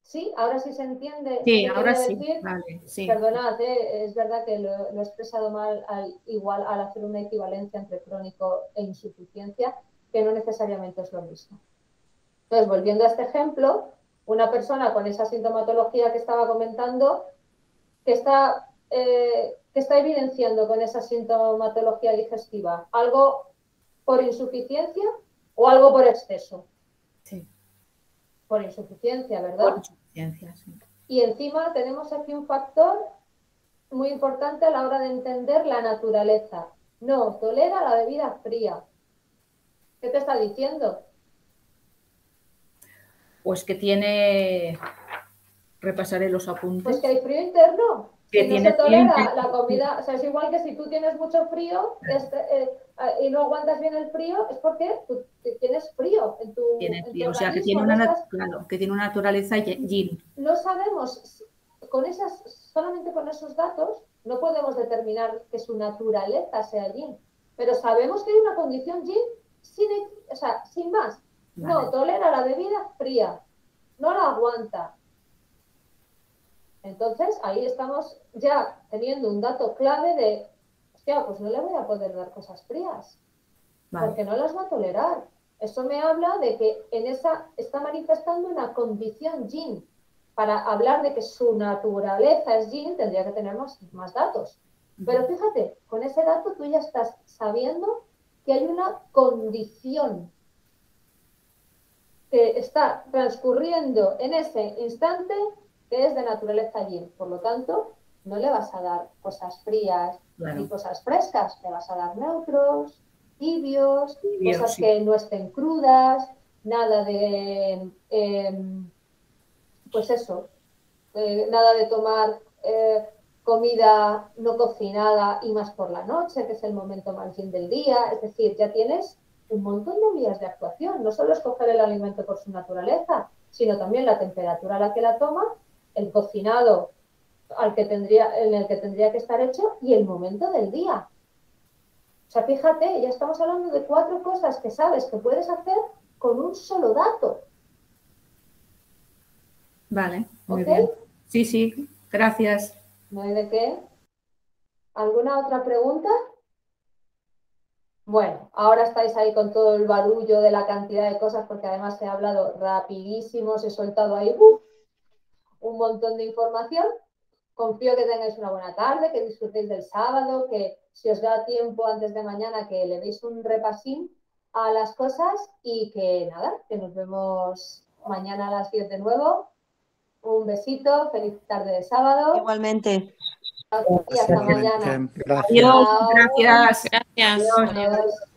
¿Sí? Ahora sí se entiende Sí, qué ahora quiero sí, decir. vale, sí. Perdonad, es verdad que lo he expresado mal al hacer una equivalencia entre crónico e insuficiencia, que no necesariamente es lo mismo. Entonces, volviendo a este ejemplo, una persona con esa sintomatología que estaba comentando, que está evidenciando con esa sintomatología digestiva, ¿algo por insuficiencia o algo por exceso? Sí. Por insuficiencia, ¿verdad? Por insuficiencia, sí. Y encima tenemos aquí un factor muy importante a la hora de entender la naturaleza. No tolera la bebida fría. ¿Qué te está diciendo? Pues que tiene, repasaré los apuntes. Pues que hay frío interno. Que Si no tiene se tolera frío la comida, o sea, es igual que si tú tienes mucho frío y no aguantas bien el frío, es porque tú tienes frío en tu o sea, que organismo. que tiene una naturaleza yin. No sabemos, solamente con esos datos, no podemos determinar que su naturaleza sea yin, pero sabemos que hay una condición yin sin más. Vale. No tolera la bebida fría, no la aguanta. Entonces, ahí estamos ya teniendo un dato clave de, hostia, pues no le voy a poder dar cosas frías, Vale. porque no las va a tolerar. Eso me habla de que está manifestando una condición yin. Para hablar de que su naturaleza es yin, tendría que tener más datos. Pero fíjate, con ese dato tú ya estás sabiendo que hay una condición que está transcurriendo en ese instante que es de naturaleza yin. Por lo tanto, no le vas a dar cosas frías ni cosas frescas, le vas a dar neutros, tibios, cosas que no estén crudas, nada de, pues eso, nada de tomar comida no cocinada y más por la noche, que es el momento más yin del día. Es decir, ya tienes un montón de vías de actuación. No solo escoger el alimento por su naturaleza, sino también la temperatura a la que la toma, el cocinado en el que tendría que estar hecho y el momento del día. O sea, fíjate, ya estamos hablando de 4 cosas que sabes que puedes hacer con un solo dato. Vale, muy ¿Ok? bien. Sí, sí, gracias. No hay de qué. ¿Alguna otra pregunta? Bueno, ahora estáis ahí con todo el barullo de la cantidad de cosas, porque además he hablado rapidísimo, os he soltado ahí un montón de información. Confío que tengáis una buena tarde, que disfrutéis del sábado, que si os da tiempo antes de mañana que le deis un repasín a las cosas y que nada, que nos vemos mañana a las 10 de nuevo. Un besito, feliz tarde de sábado Igualmente. y hasta mañana. Gracias. Adiós, Chao. gracias. Gracias. Adiós. Adiós.